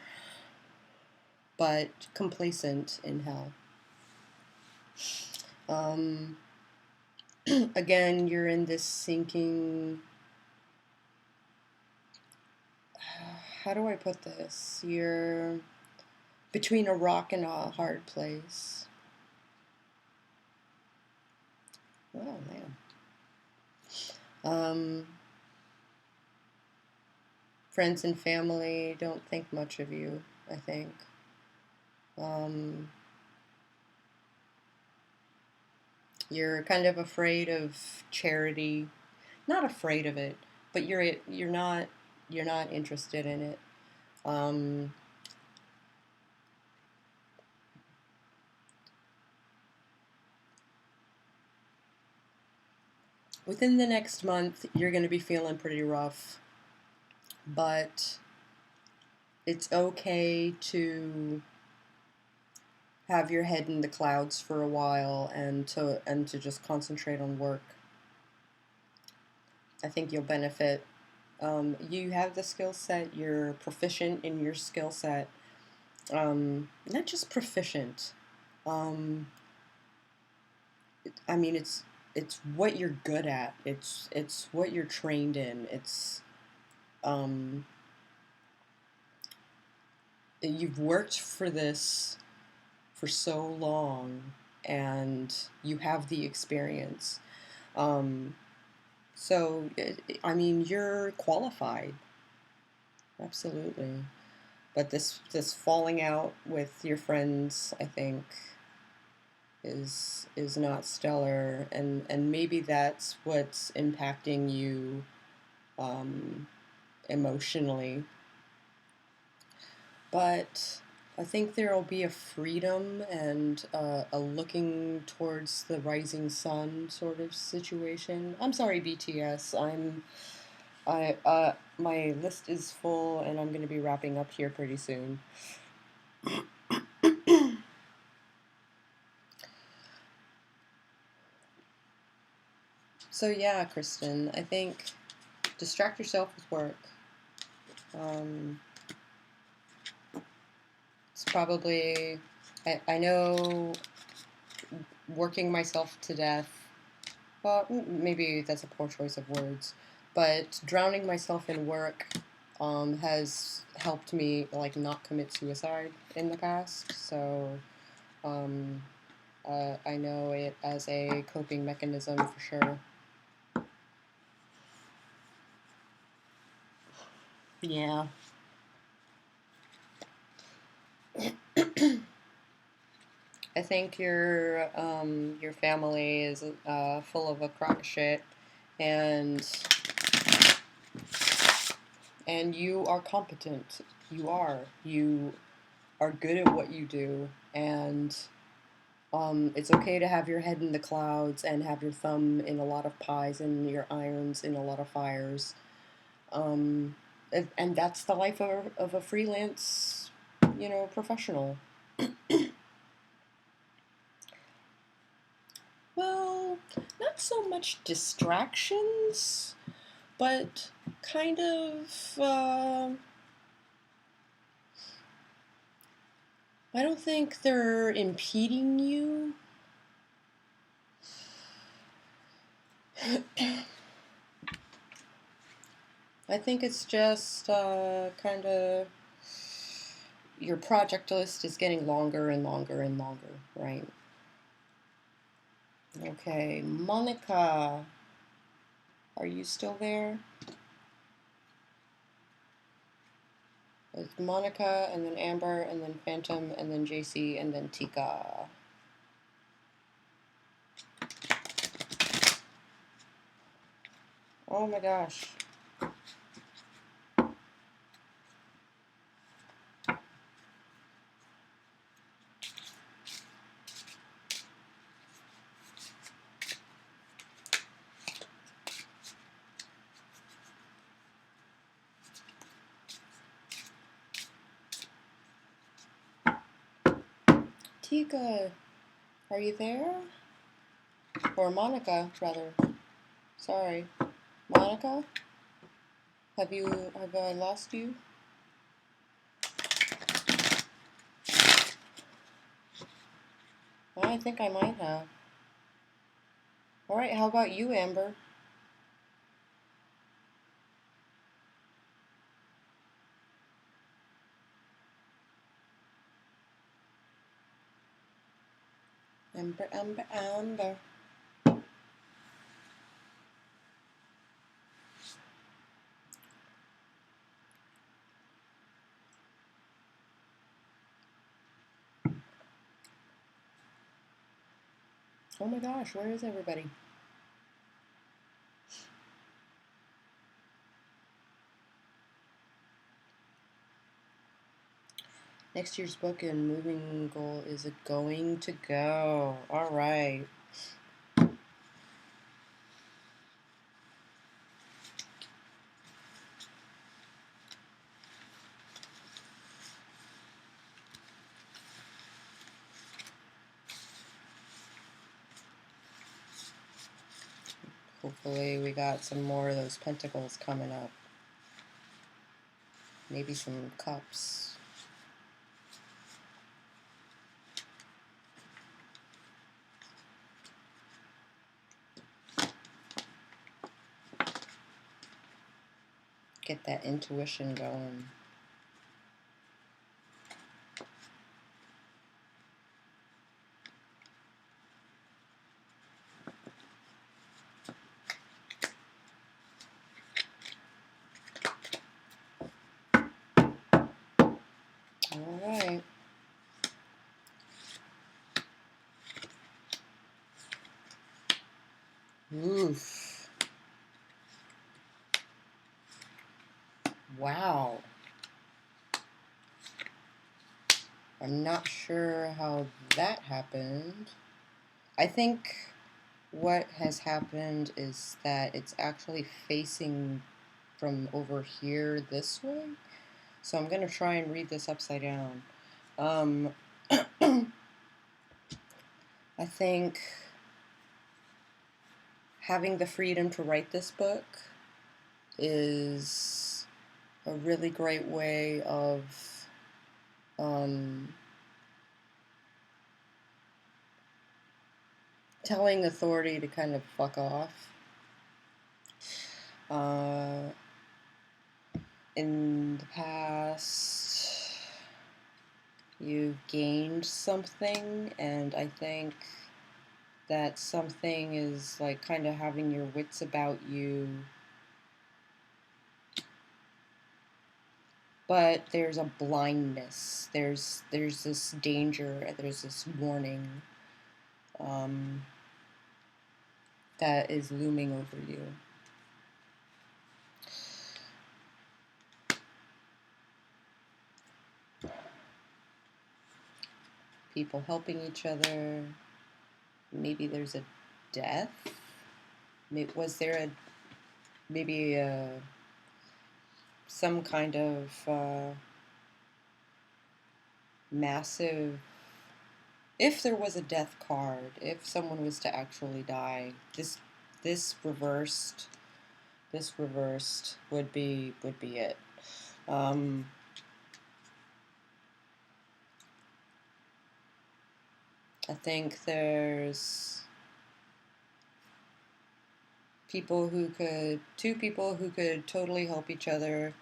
Speaker 1: but complacent in hell. Um, Again, you're in this sinking. How do I put this? You're between a rock and a hard place. Oh, man. Um, Friends and family don't think much of you, I think. Um, you're kind of afraid of charity. Not afraid of it, but you're not interested in it. Um, Within the next month, you're going to be feeling pretty rough, but it's okay to have your head in the clouds for a while and to just concentrate on work. I think you'll benefit. You have the skill set. You're proficient in your skill set. Not just proficient. Um, I mean, it's what you're good at. It's what you're trained in. Um, you've worked for this for so long, and you have the experience. Um, so, I mean, you're qualified, absolutely. But this falling out with your friends, I think, is not stellar, and maybe that's what's impacting you emotionally. But I think there will be a freedom and a looking towards the rising sun sort of situation. I'm sorry, BTS. My list is full, and I'm going to be wrapping up here pretty soon. So yeah, Kristen, I think distract yourself with work. Um, it's probably, I know, working myself to death. Well, maybe that's a poor choice of words, but drowning myself in work has helped me like not commit suicide in the past. So um, I know it as a coping mechanism for sure. Yeah. I think your family is full of a crock of shit, and you are competent. You are good at what you do, and it's okay to have your head in the clouds and have your thumb in a lot of pies and your irons in a lot of fires. Um, and that's the life of a freelance, professional. Well, not so much distractions, but kind of. I don't think they're impeding you. I think it's just kind of your project list is getting longer and longer and longer, right? Okay, Monica, are you still there? It's Monica, and then Amber, and then Phantom, and then JC, and then Tika. Oh my gosh. Tika, are you there? Or Monica, rather. Sorry. Monica? Have I lost you? I think I might have. Alright, how about you, Amber? Amber, Amber, Amber. Oh my gosh, where is everybody? Next year's book and moving goal is it going to go? Alright. Hopefully we got some more of those pentacles coming up. Maybe some cups. Get that intuition going. Alright. Oof. Wow. I'm not sure how that happened. I think what has happened is that it's actually facing from over here this way. So I'm going to try and read this upside down. Um, I think having the freedom to write this book is a really great way of telling authority to kind of fuck off. In the past, you've gained something, and I think that something is like kind of having your wits about you. But there's a blindness. There's this danger. There's this warning um, that is looming over you. People helping each other. Maybe there's a death. Was there a maybe some kind of massive? If there was a death card, if someone was to actually die, this reversed, would be it. I think there's two people who could totally help each other,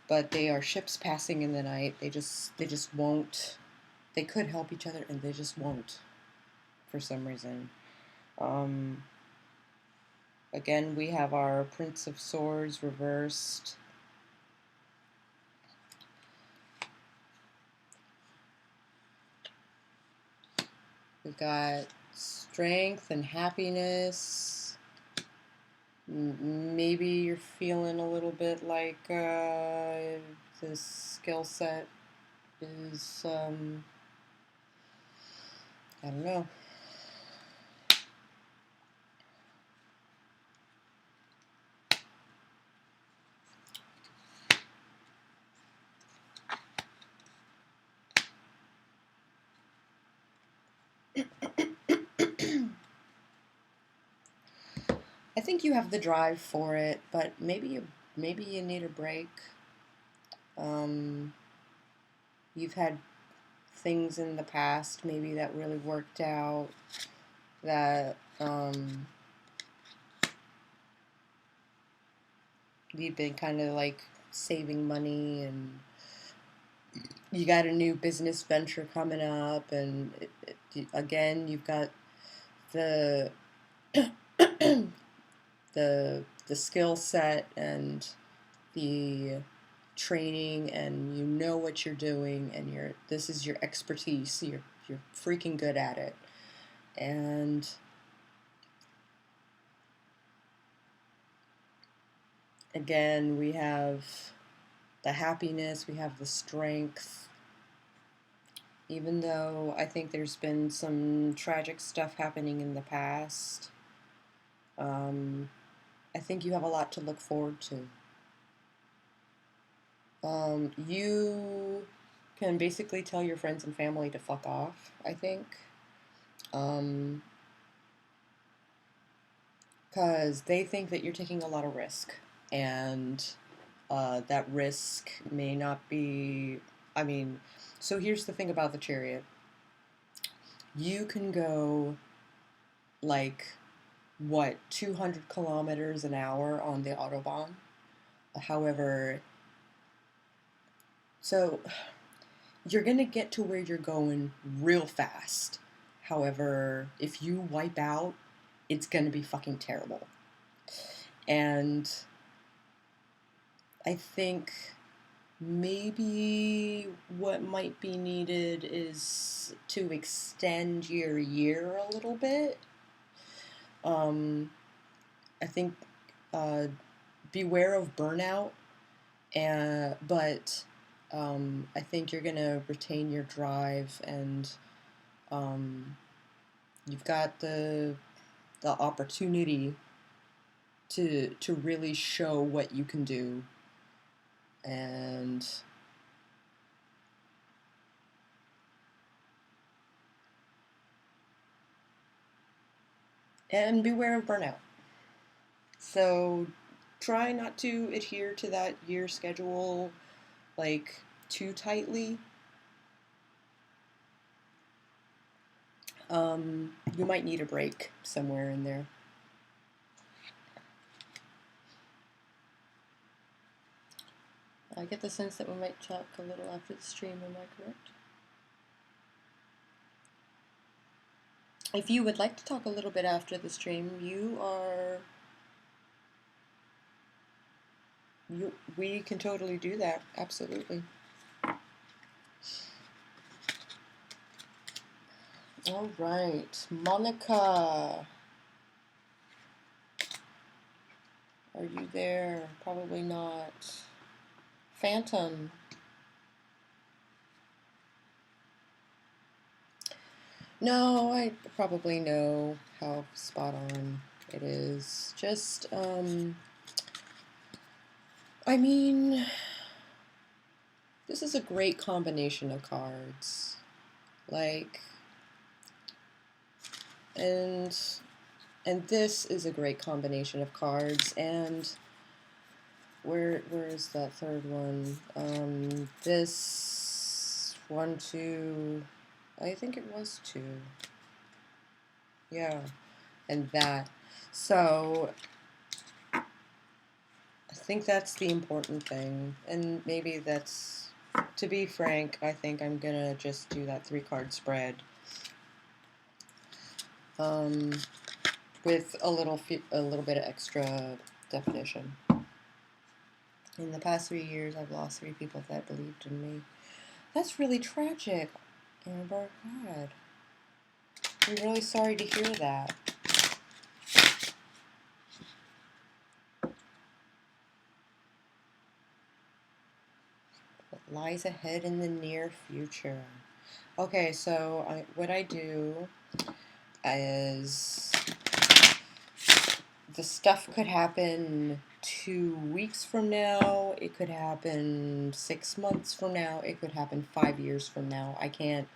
Speaker 1: but they are ships passing in the night. They just won't. They could help each other, and they just won't, for some reason. Again, we have our Prince of Swords reversed. We've got strength and happiness. Maybe you're feeling a little bit like this skill set is, I don't know. I think you have the drive for it, but maybe you need a break. You've had things in the past maybe that really worked out that you've been kind of like saving money, and you got a new business venture coming up, and again you've got the the skill set and the training, and you know what you're doing, and this is your expertise. You're freaking good at it. And again, we have the happiness, we have the strength. Even though I think there's been some tragic stuff happening in the past, I think you have a lot to look forward to. You can basically tell your friends and family to fuck off, I think. Because they think that you're taking a lot of risk, and that risk may not be. I mean, so here's the thing about the Chariot. You can go like, what, 200 kilometers an hour on the Autobahn? However, so you're going to get to where you're going real fast. However, if you wipe out, it's going to be fucking terrible. And I think maybe what might be needed is to extend your year a little bit. I think beware of burnout. But I think you're gonna retain your drive, and um, you've got the opportunity to really show what you can do, and beware of burnout. So try not to adhere to that year schedule like too tightly. You might need a break somewhere in there. I get the sense that we might talk a little after the stream, am I correct? If you would like to talk a little bit after the stream, we can totally do that, absolutely. All right, Monica, are you there? Probably not. Phantom. No, I probably know how spot on it is. Just, I mean, this is a great combination of cards. Like, and this is a great combination of cards, and where is that third one? This 1, 2, I think it was 2. Yeah, and that. So I think that's the important thing, and maybe that's, to be frank, I think I'm gonna just do that 3-card spread. With a little bit of extra definition. In the past 3 years, I've lost 3 people that believed in me. That's really tragic, Amber. God, I'm really sorry to hear that. What lies ahead in the near future? Okay, so what I do is the stuff could happen 2 weeks from now, it could happen 6 months from now, it could happen 5 years from now. I can't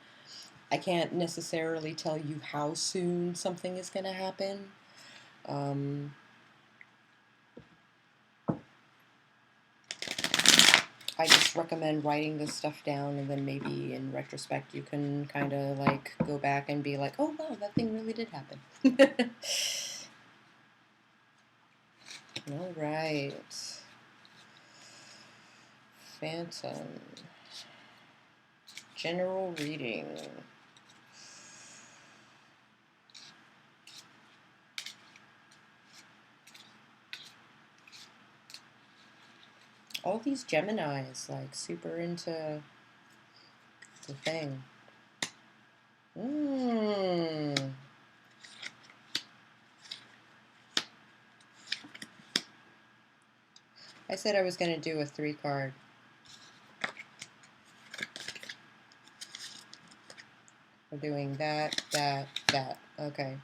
Speaker 1: necessarily tell you how soon something is going to happen. I just recommend writing this stuff down, and then maybe in retrospect you can kind of like go back and be like, oh wow, that thing really did happen. All right. Phantom. General reading. All these Geminis, like, super into the thing. I said I was going to do a 3-card. We're doing that, that, that. Okay.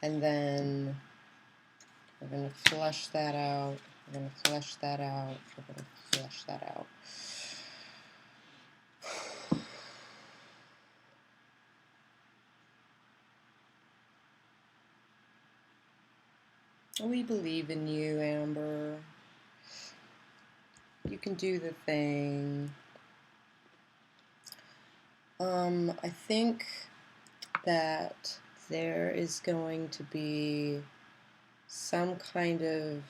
Speaker 1: And then we're going to flush that out. We're going to flush that out. We're going to flush that out. We believe in you, Amber. You can do the thing. I think that there is going to be some kind of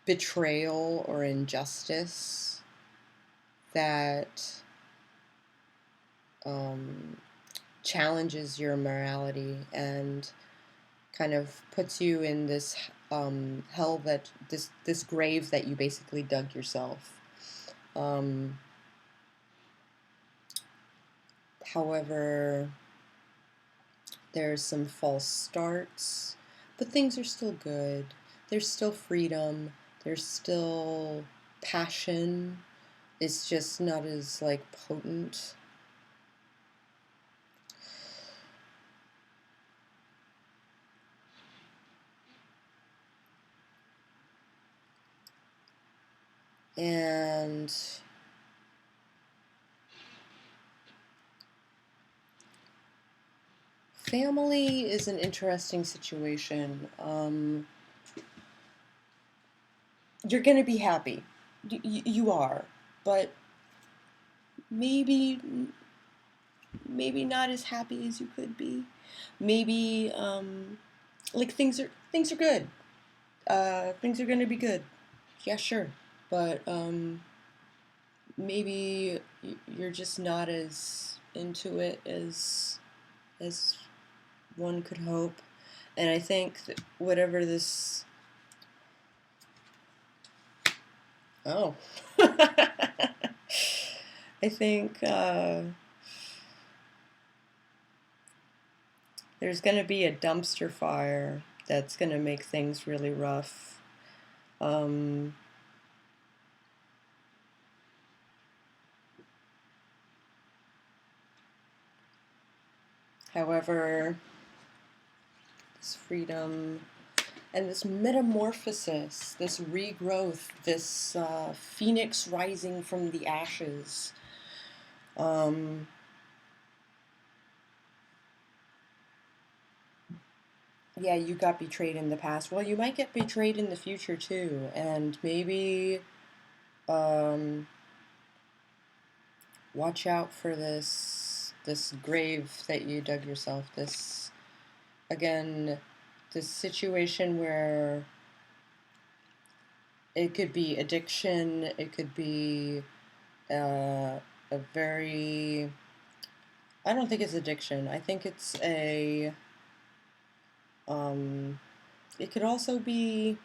Speaker 1: betrayal or injustice that challenges your morality and kind of puts you in this hell, that this grave that you basically dug yourself. However, there's some false starts. but things are still good. There's still freedom. There's still passion. It's just not as like potent. And family is an interesting situation. You're going to be happy. You are. But maybe maybe not as happy as you could be. Maybe like things are good. Things are going to be good. Yeah, sure. But maybe you're just not as into it as one could hope. And I think that whatever this. Oh. I think there's going to be a dumpster fire that's going to make things really rough. Um, However, this freedom and this metamorphosis, this regrowth, this phoenix rising from the ashes. Um, yeah, you got betrayed in the past. Well, you might get betrayed in the future too, and maybe um, watch out for this grave that you dug yourself. This again, this situation where it could be addiction, it could be a very. I don't think it's addiction. I think it's a. Um, it could also be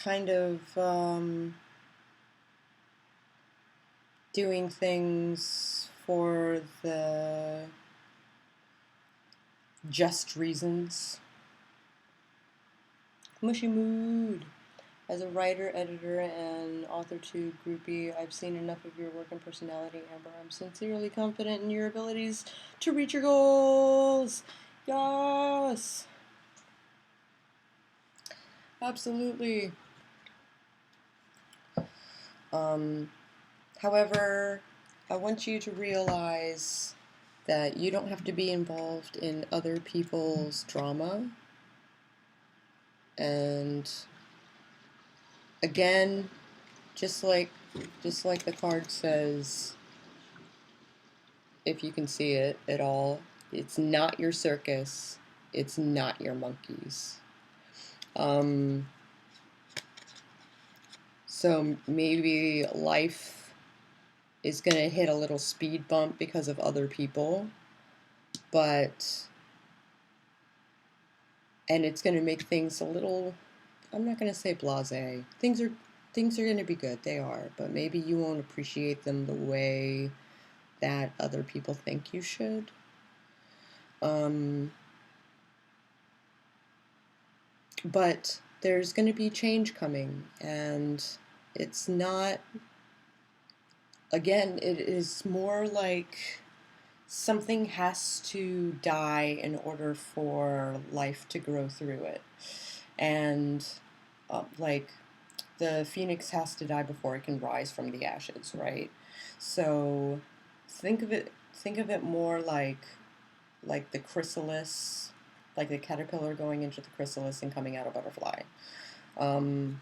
Speaker 1: kind of doing things for the just reasons. Mushy mood. As a writer, editor, and author to Groupie, I've seen enough of your work and personality, Amber. I'm sincerely confident in your abilities to reach your goals. Yes. Absolutely. Um, However, I want you to realize that you don't have to be involved in other people's drama. And again, just like the card says, if you can see it at all, it's not your circus. It's not your monkeys. Um, so maybe life is going to hit a little speed bump because of other people, but and it's going to make things a little, I'm not going to say blasé. Things are going to be good. They are, but maybe you won't appreciate them the way that other people think you should. But there's going to be change coming, and it's not, again, it is more like something has to die in order for life to grow through it. And like the phoenix has to die before it can rise from the ashes, right? So think of it more like the chrysalis, like the caterpillar going into the chrysalis and coming out a butterfly. Um,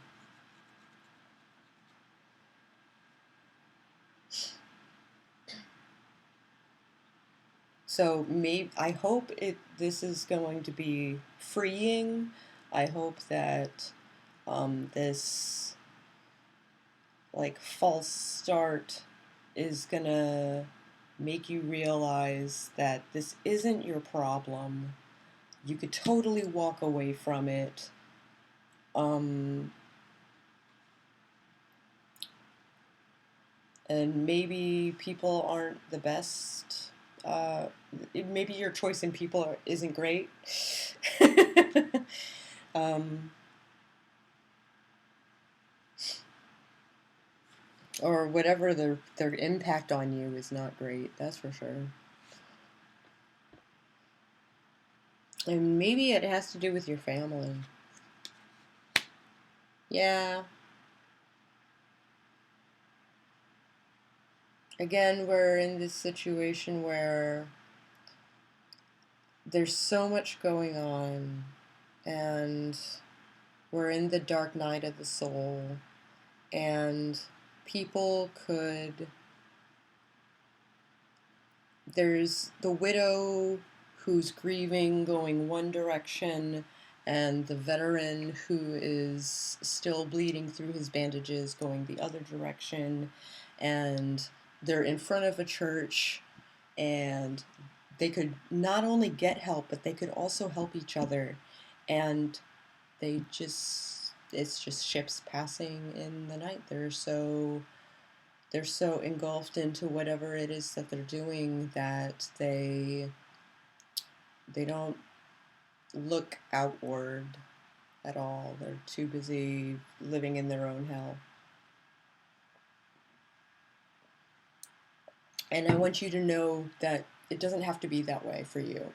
Speaker 1: so maybe I hope this is going to be freeing. I hope that this like false start is gonna make you realize that this isn't your problem. You could totally walk away from it. Um, and maybe people aren't the best Uh, Maybe your choice in people isn't great. um, or whatever their impact on you is not great. That's for sure. And maybe it has to do with your family. Yeah. Again, we're in this situation where there's so much going on, and we're in the dark night of the soul, and people could. There's the widow who's grieving going one direction, and the veteran who is still bleeding through his bandages going the other direction, and they're in front of a church, and they could not only get help, but they could also help each other. And it's just ships passing in the night. They're so engulfed into whatever it is that they're doing that they don't look outward at all. They're too busy living in their own hell. And I want you to know that it doesn't have to be that way for you.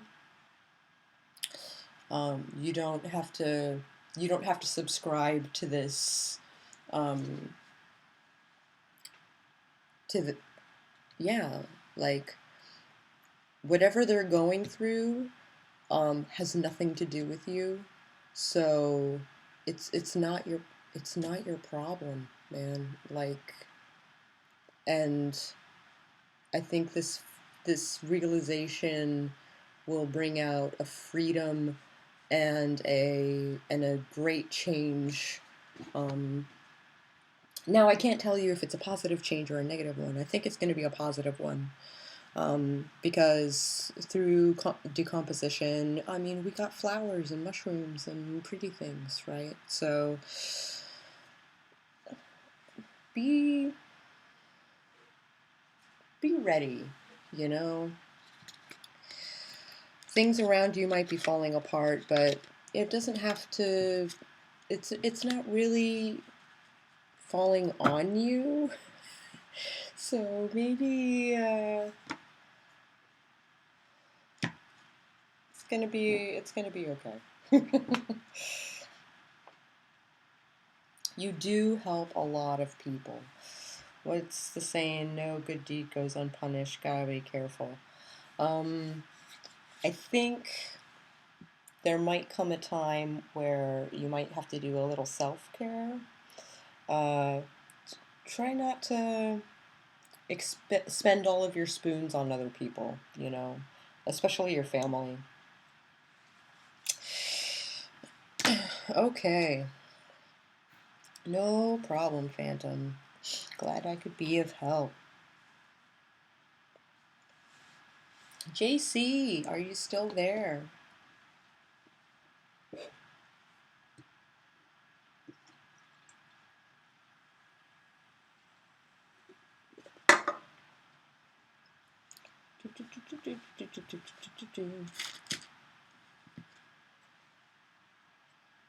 Speaker 1: You don't have to. You don't have to subscribe to this. Um, to the yeah, like whatever they're going through has nothing to do with you. So it's not your problem, man. Like, and I think this realization will bring out a freedom and a great change. Um, Now I can't tell you if it's a positive change or a negative one. I think it's going to be a positive one. Because through decomposition, I mean, we got flowers and mushrooms and pretty things, right? So be be ready, you know. Things around you might be falling apart, but it doesn't have to. It's not really falling on you. So maybe it's gonna be okay. You do help a lot of people. What's the saying? No good deed goes unpunished. Gotta be careful. Um, I think there might come a time where you might have to do a little self-care. Uh, Try not to spend all of your spoons on other people, you know, especially your family. Okay, no problem, Phantom. Glad I could be of help. JC, are you still there?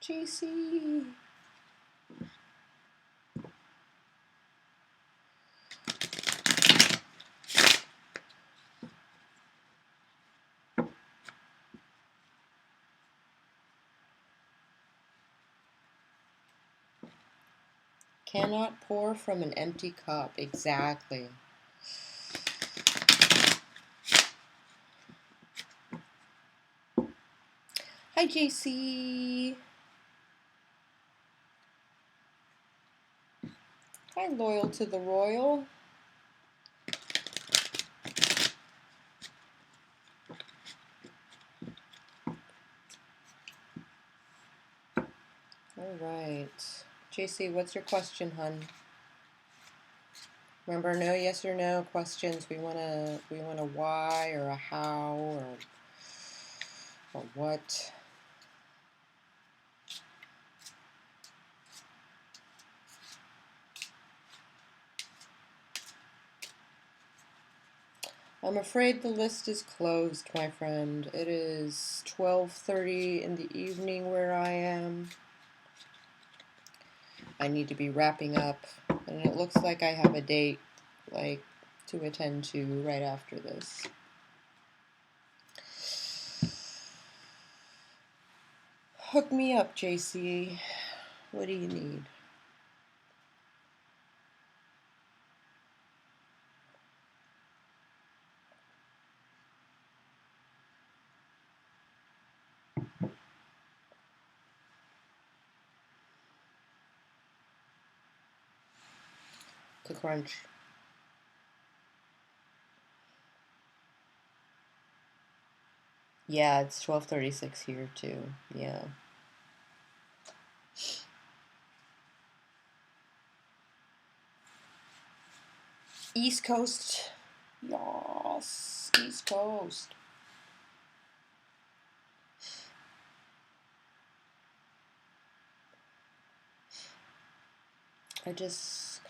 Speaker 1: JC. Cannot pour from an empty cup. Exactly. Hi, JC. Hi, loyal to the royal. All right. JC, what's your question, hun? Remember, no yes or no questions. We want a why or a how or what. I'm afraid the list is closed, my friend. It is 12:30 in the evening where I am. I need to be wrapping up, and it looks like I have a date, like, to attend to right after this. Hook me up, JC. What do you need? To crunch. Yeah, it's 12:36 here too. Yeah. East Coast. Yes, East Coast. I just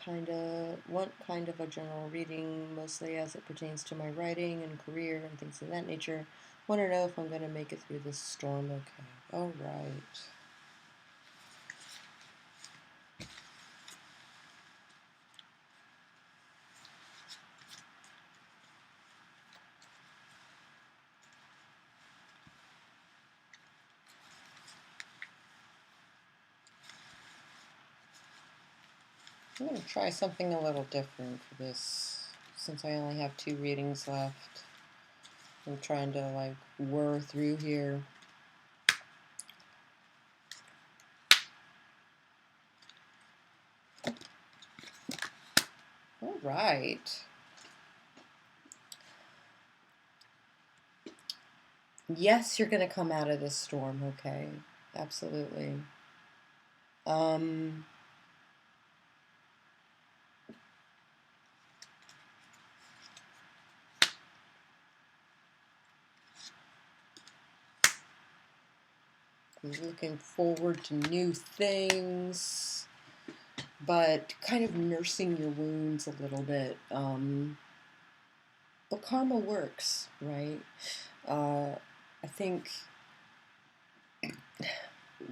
Speaker 1: want kind of a general reading, mostly as it pertains to my writing and career and things of that nature. Want to know if I'm going to make it through this storm okay. All right. I'm going to try something a little different for this, since I only have 2 readings left. I'm trying to, like, whir through here. All right. Yes, you're going to come out of this storm, okay? Absolutely. Um, I'm looking forward to new things, but kind of nursing your wounds a little bit. But karma works, right? I think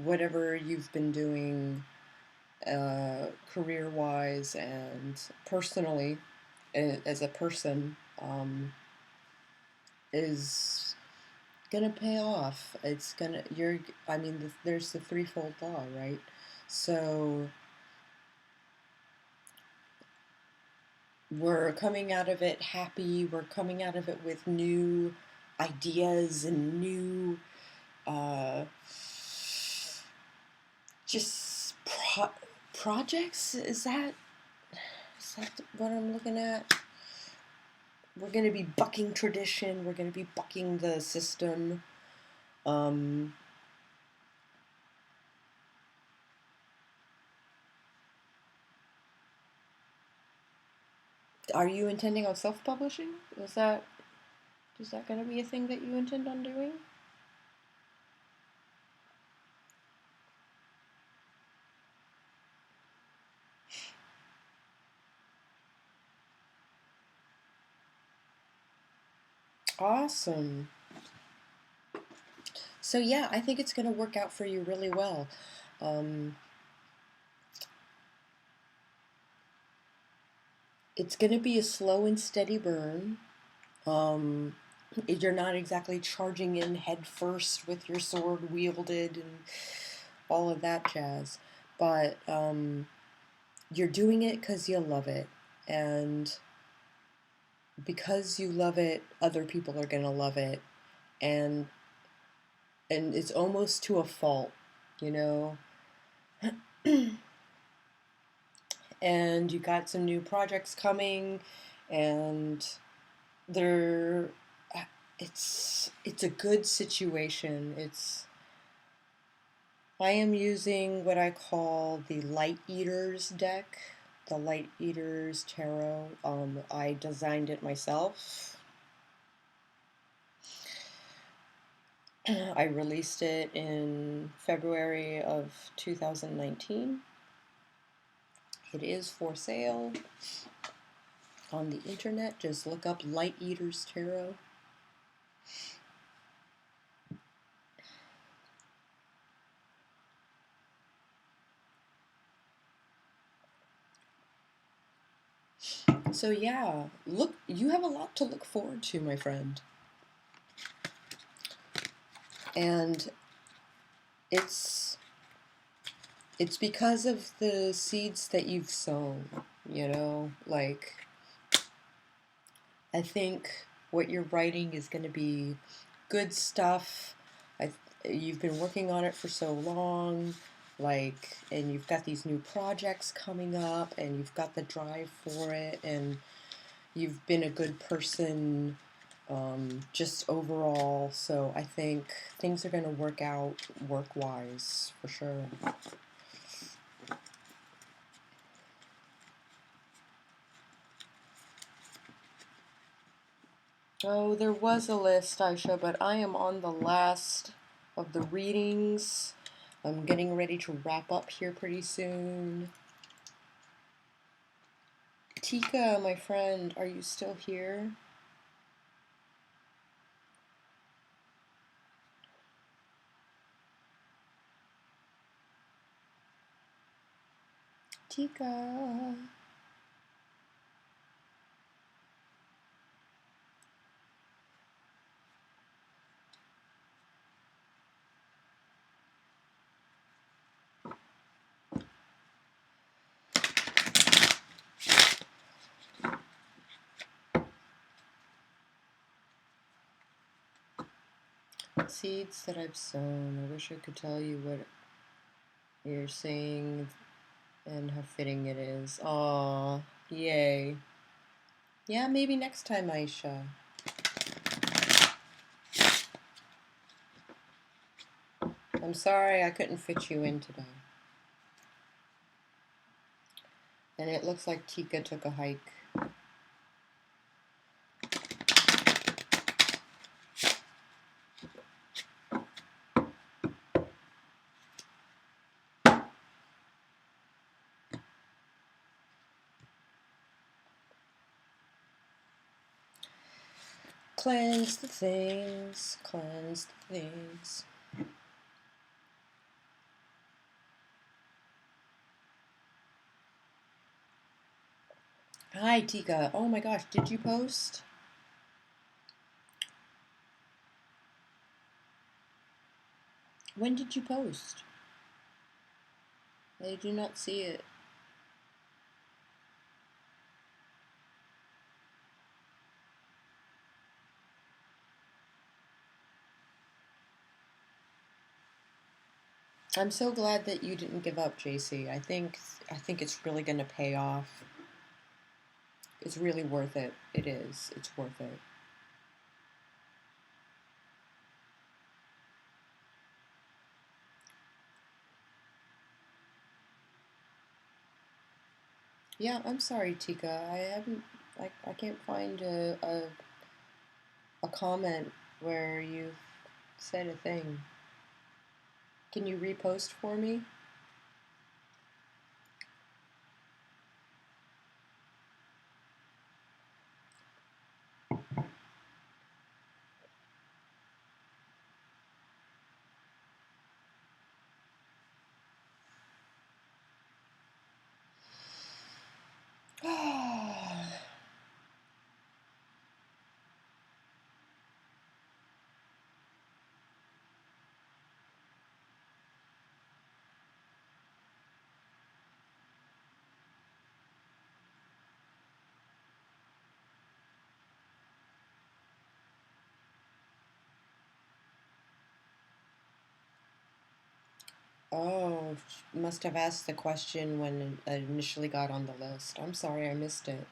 Speaker 1: whatever you've been doing career-wise and personally as a person is gonna pay off. It's gonna I mean, there's the threefold law, right? So we're coming out of it happy. We're coming out of it with new ideas and new uh, just projects. Is that what I'm looking at? We're going to be bucking tradition. We're going to be bucking the system. Um, are you intending on self-publishing? Is that going to be a thing that you intend on doing? Awesome. So yeah, I think it's going to work out for you really well. It's going to be a slow and steady burn. Um, you're not exactly charging in head first with your sword wielded and all of that jazz, but you're doing it because you love it, and because you love it, other people are going to love it, and it's almost to a fault, you know. And you got some new projects coming, and they're it's a good situation. I am using what I call the Light Eaters deck, the Light Eaters Tarot. I designed it myself. I released it in February of 2019. It is for sale. on the internet. Just look up Light Eaters Tarot. So yeah, look, you have a lot to look forward to, my friend. And it's because of the seeds that you've sown, you know, like I think what you're writing is going to be good stuff. You've been working on it for so long, like, and you've got these new projects coming up, and you've got the drive for it, and you've been a good person, just overall. So I think things are going to work out work-wise for sure. Oh, there was a list, Aisha, but I am on the last of the readings. I'm getting ready to wrap up here pretty soon. Tika, my friend, are you still here? Tika. Seeds that I've sown. I wish I could tell you what you're saying and how fitting it is. Aw, yay. Yeah, maybe next time, Aisha. I'm sorry I couldn't fit you in today. And it looks like Tika took a hike. Cleanse the things, cleanse the things. Hi, Tika. Oh my gosh, did you post? When did you post? I do not see it. I'm so glad that you didn't give up, JC. I think it's really going to pay off. It's really worth it. It is. It's worth it. Yeah, I'm sorry, Tika. I haven't like I can't find a comment where you said a thing. Can you repost for me? Oh, must have asked the question when it initially got on the list. I'm sorry I missed it.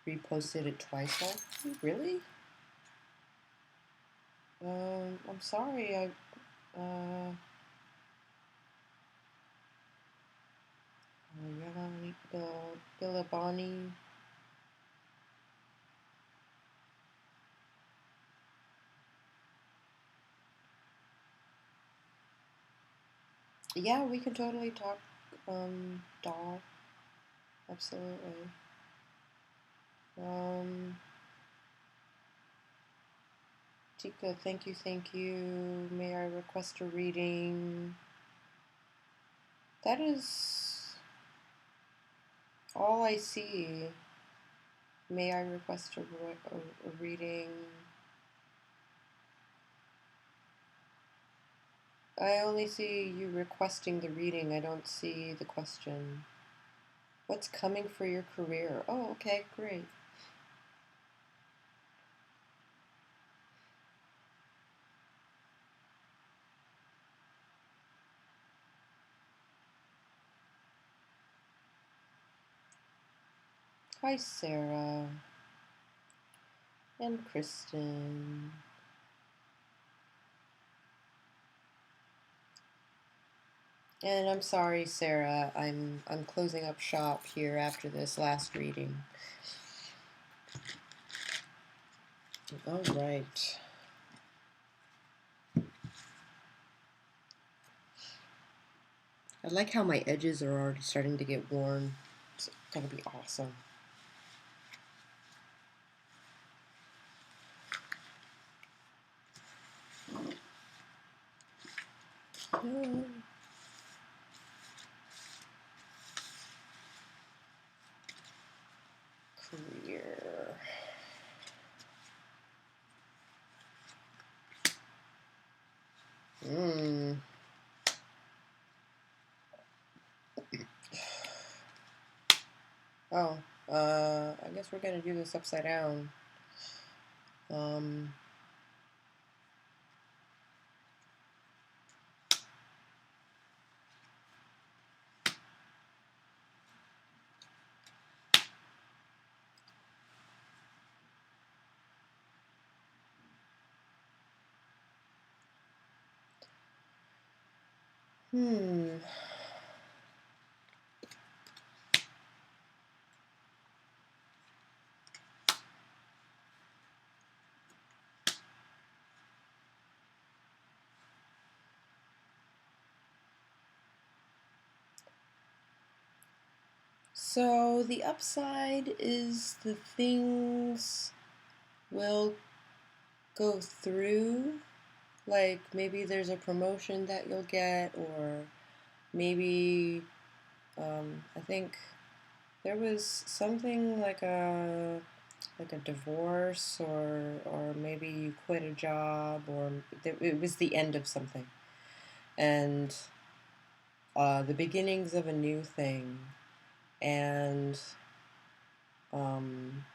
Speaker 1: Reposted it twice already? Really? I'm sorry. Uh, Billabani. Yeah, we can totally talk doll. Absolutely. Um, Tika, thank you, thank you. May I request a reading? That is all I see. May I request a reading? I only see you requesting the reading. I don't see the question. What's coming for your career? Oh, okay, great. Hi, Sarah and Kristen. And I'm sorry, Sarah. I'm closing up shop here after this last reading. All right. I like how my edges are already starting to get worn. It's gonna be awesome. Career. Hmm. Oh, I guess we're gonna do this upside down. Um, hmm. So the upside is the things will go through. Like maybe there's a promotion that you'll get, or maybe I think there was something like a divorce, or maybe you quit a job, or it was the end of something, and the beginnings of a new thing, and um,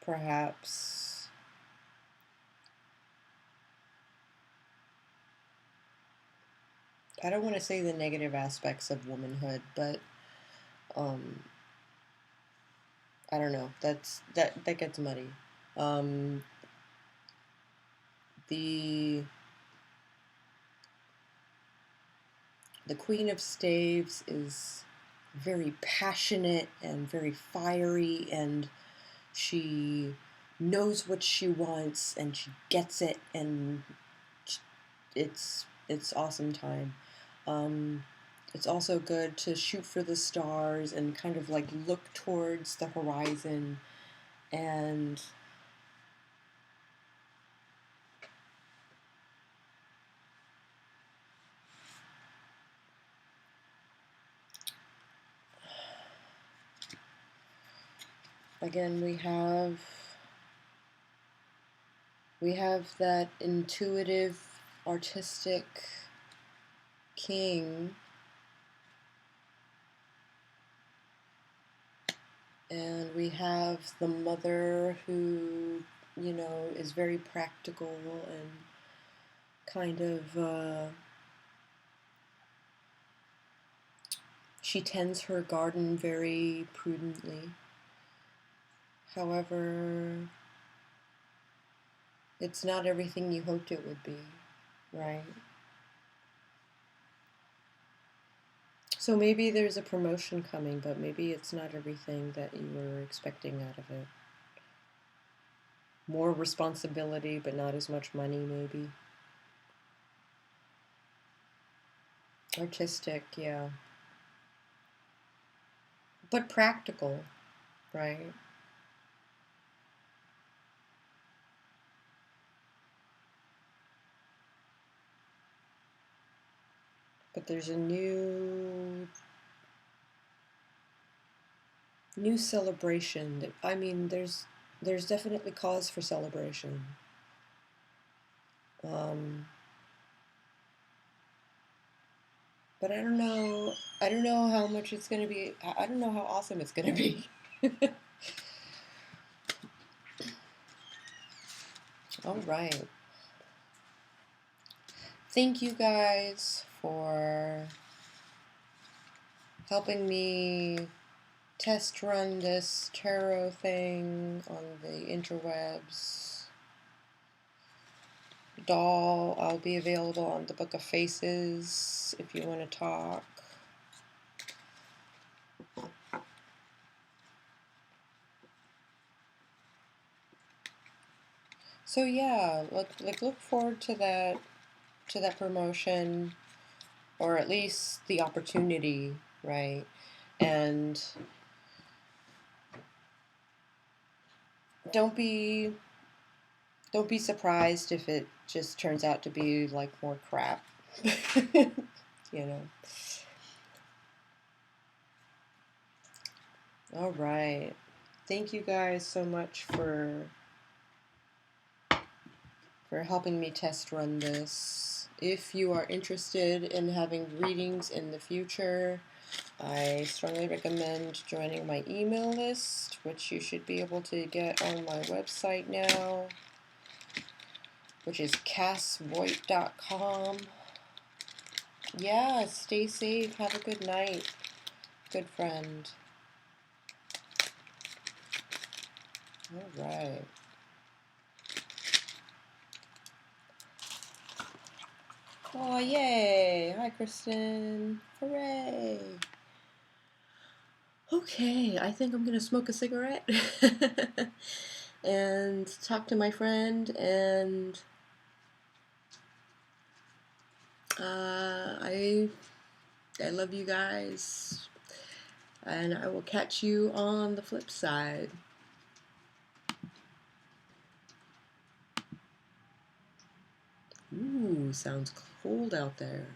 Speaker 1: perhaps I don't want to say the negative aspects of womanhood, but um, I don't know. That gets muddy. Um, the the Queen of Staves is very passionate and very fiery, and she knows what she wants and she gets it, and it's awesome time. Um, it's also good to shoot for the stars and kind of like look towards the horizon, and again we have that intuitive artistic king, and we have the mother who, is very practical and kind of, she tends her garden very prudently. However, it's not everything you hoped it would be, right? So maybe there's a promotion coming, but maybe it's not everything that you were expecting out of it. More responsibility, but not as much money, maybe. Artistic, yeah. But practical, right? But there's a new celebration that, I mean, there's definitely cause for celebration. Um, but I don't know how much it's gonna be. I don't know how awesome it's gonna be. All right. Thank you guys for helping me test run this tarot thing on the interwebs. Doll, I'll be available on the Book of Faces if you want to talk. So yeah, look forward to that promotion, or at least the opportunity, right? And don't be don't be surprised if it just turns out to be like more crap. You know. All right. Thank you guys so much for helping me test run this. If you are interested in having readings in the future, I strongly recommend joining my email list, which you should be able to get on my website now, which is cassvoigt.com. Yeah, stay safe. Have a good night, good friend. All right. Oh, yay. Hi, Kristen. Hooray. Okay, I think I'm going to smoke a cigarette and talk to my friend, and I love you guys, and I will catch you on the flip side. Ooh, sounds cold out there.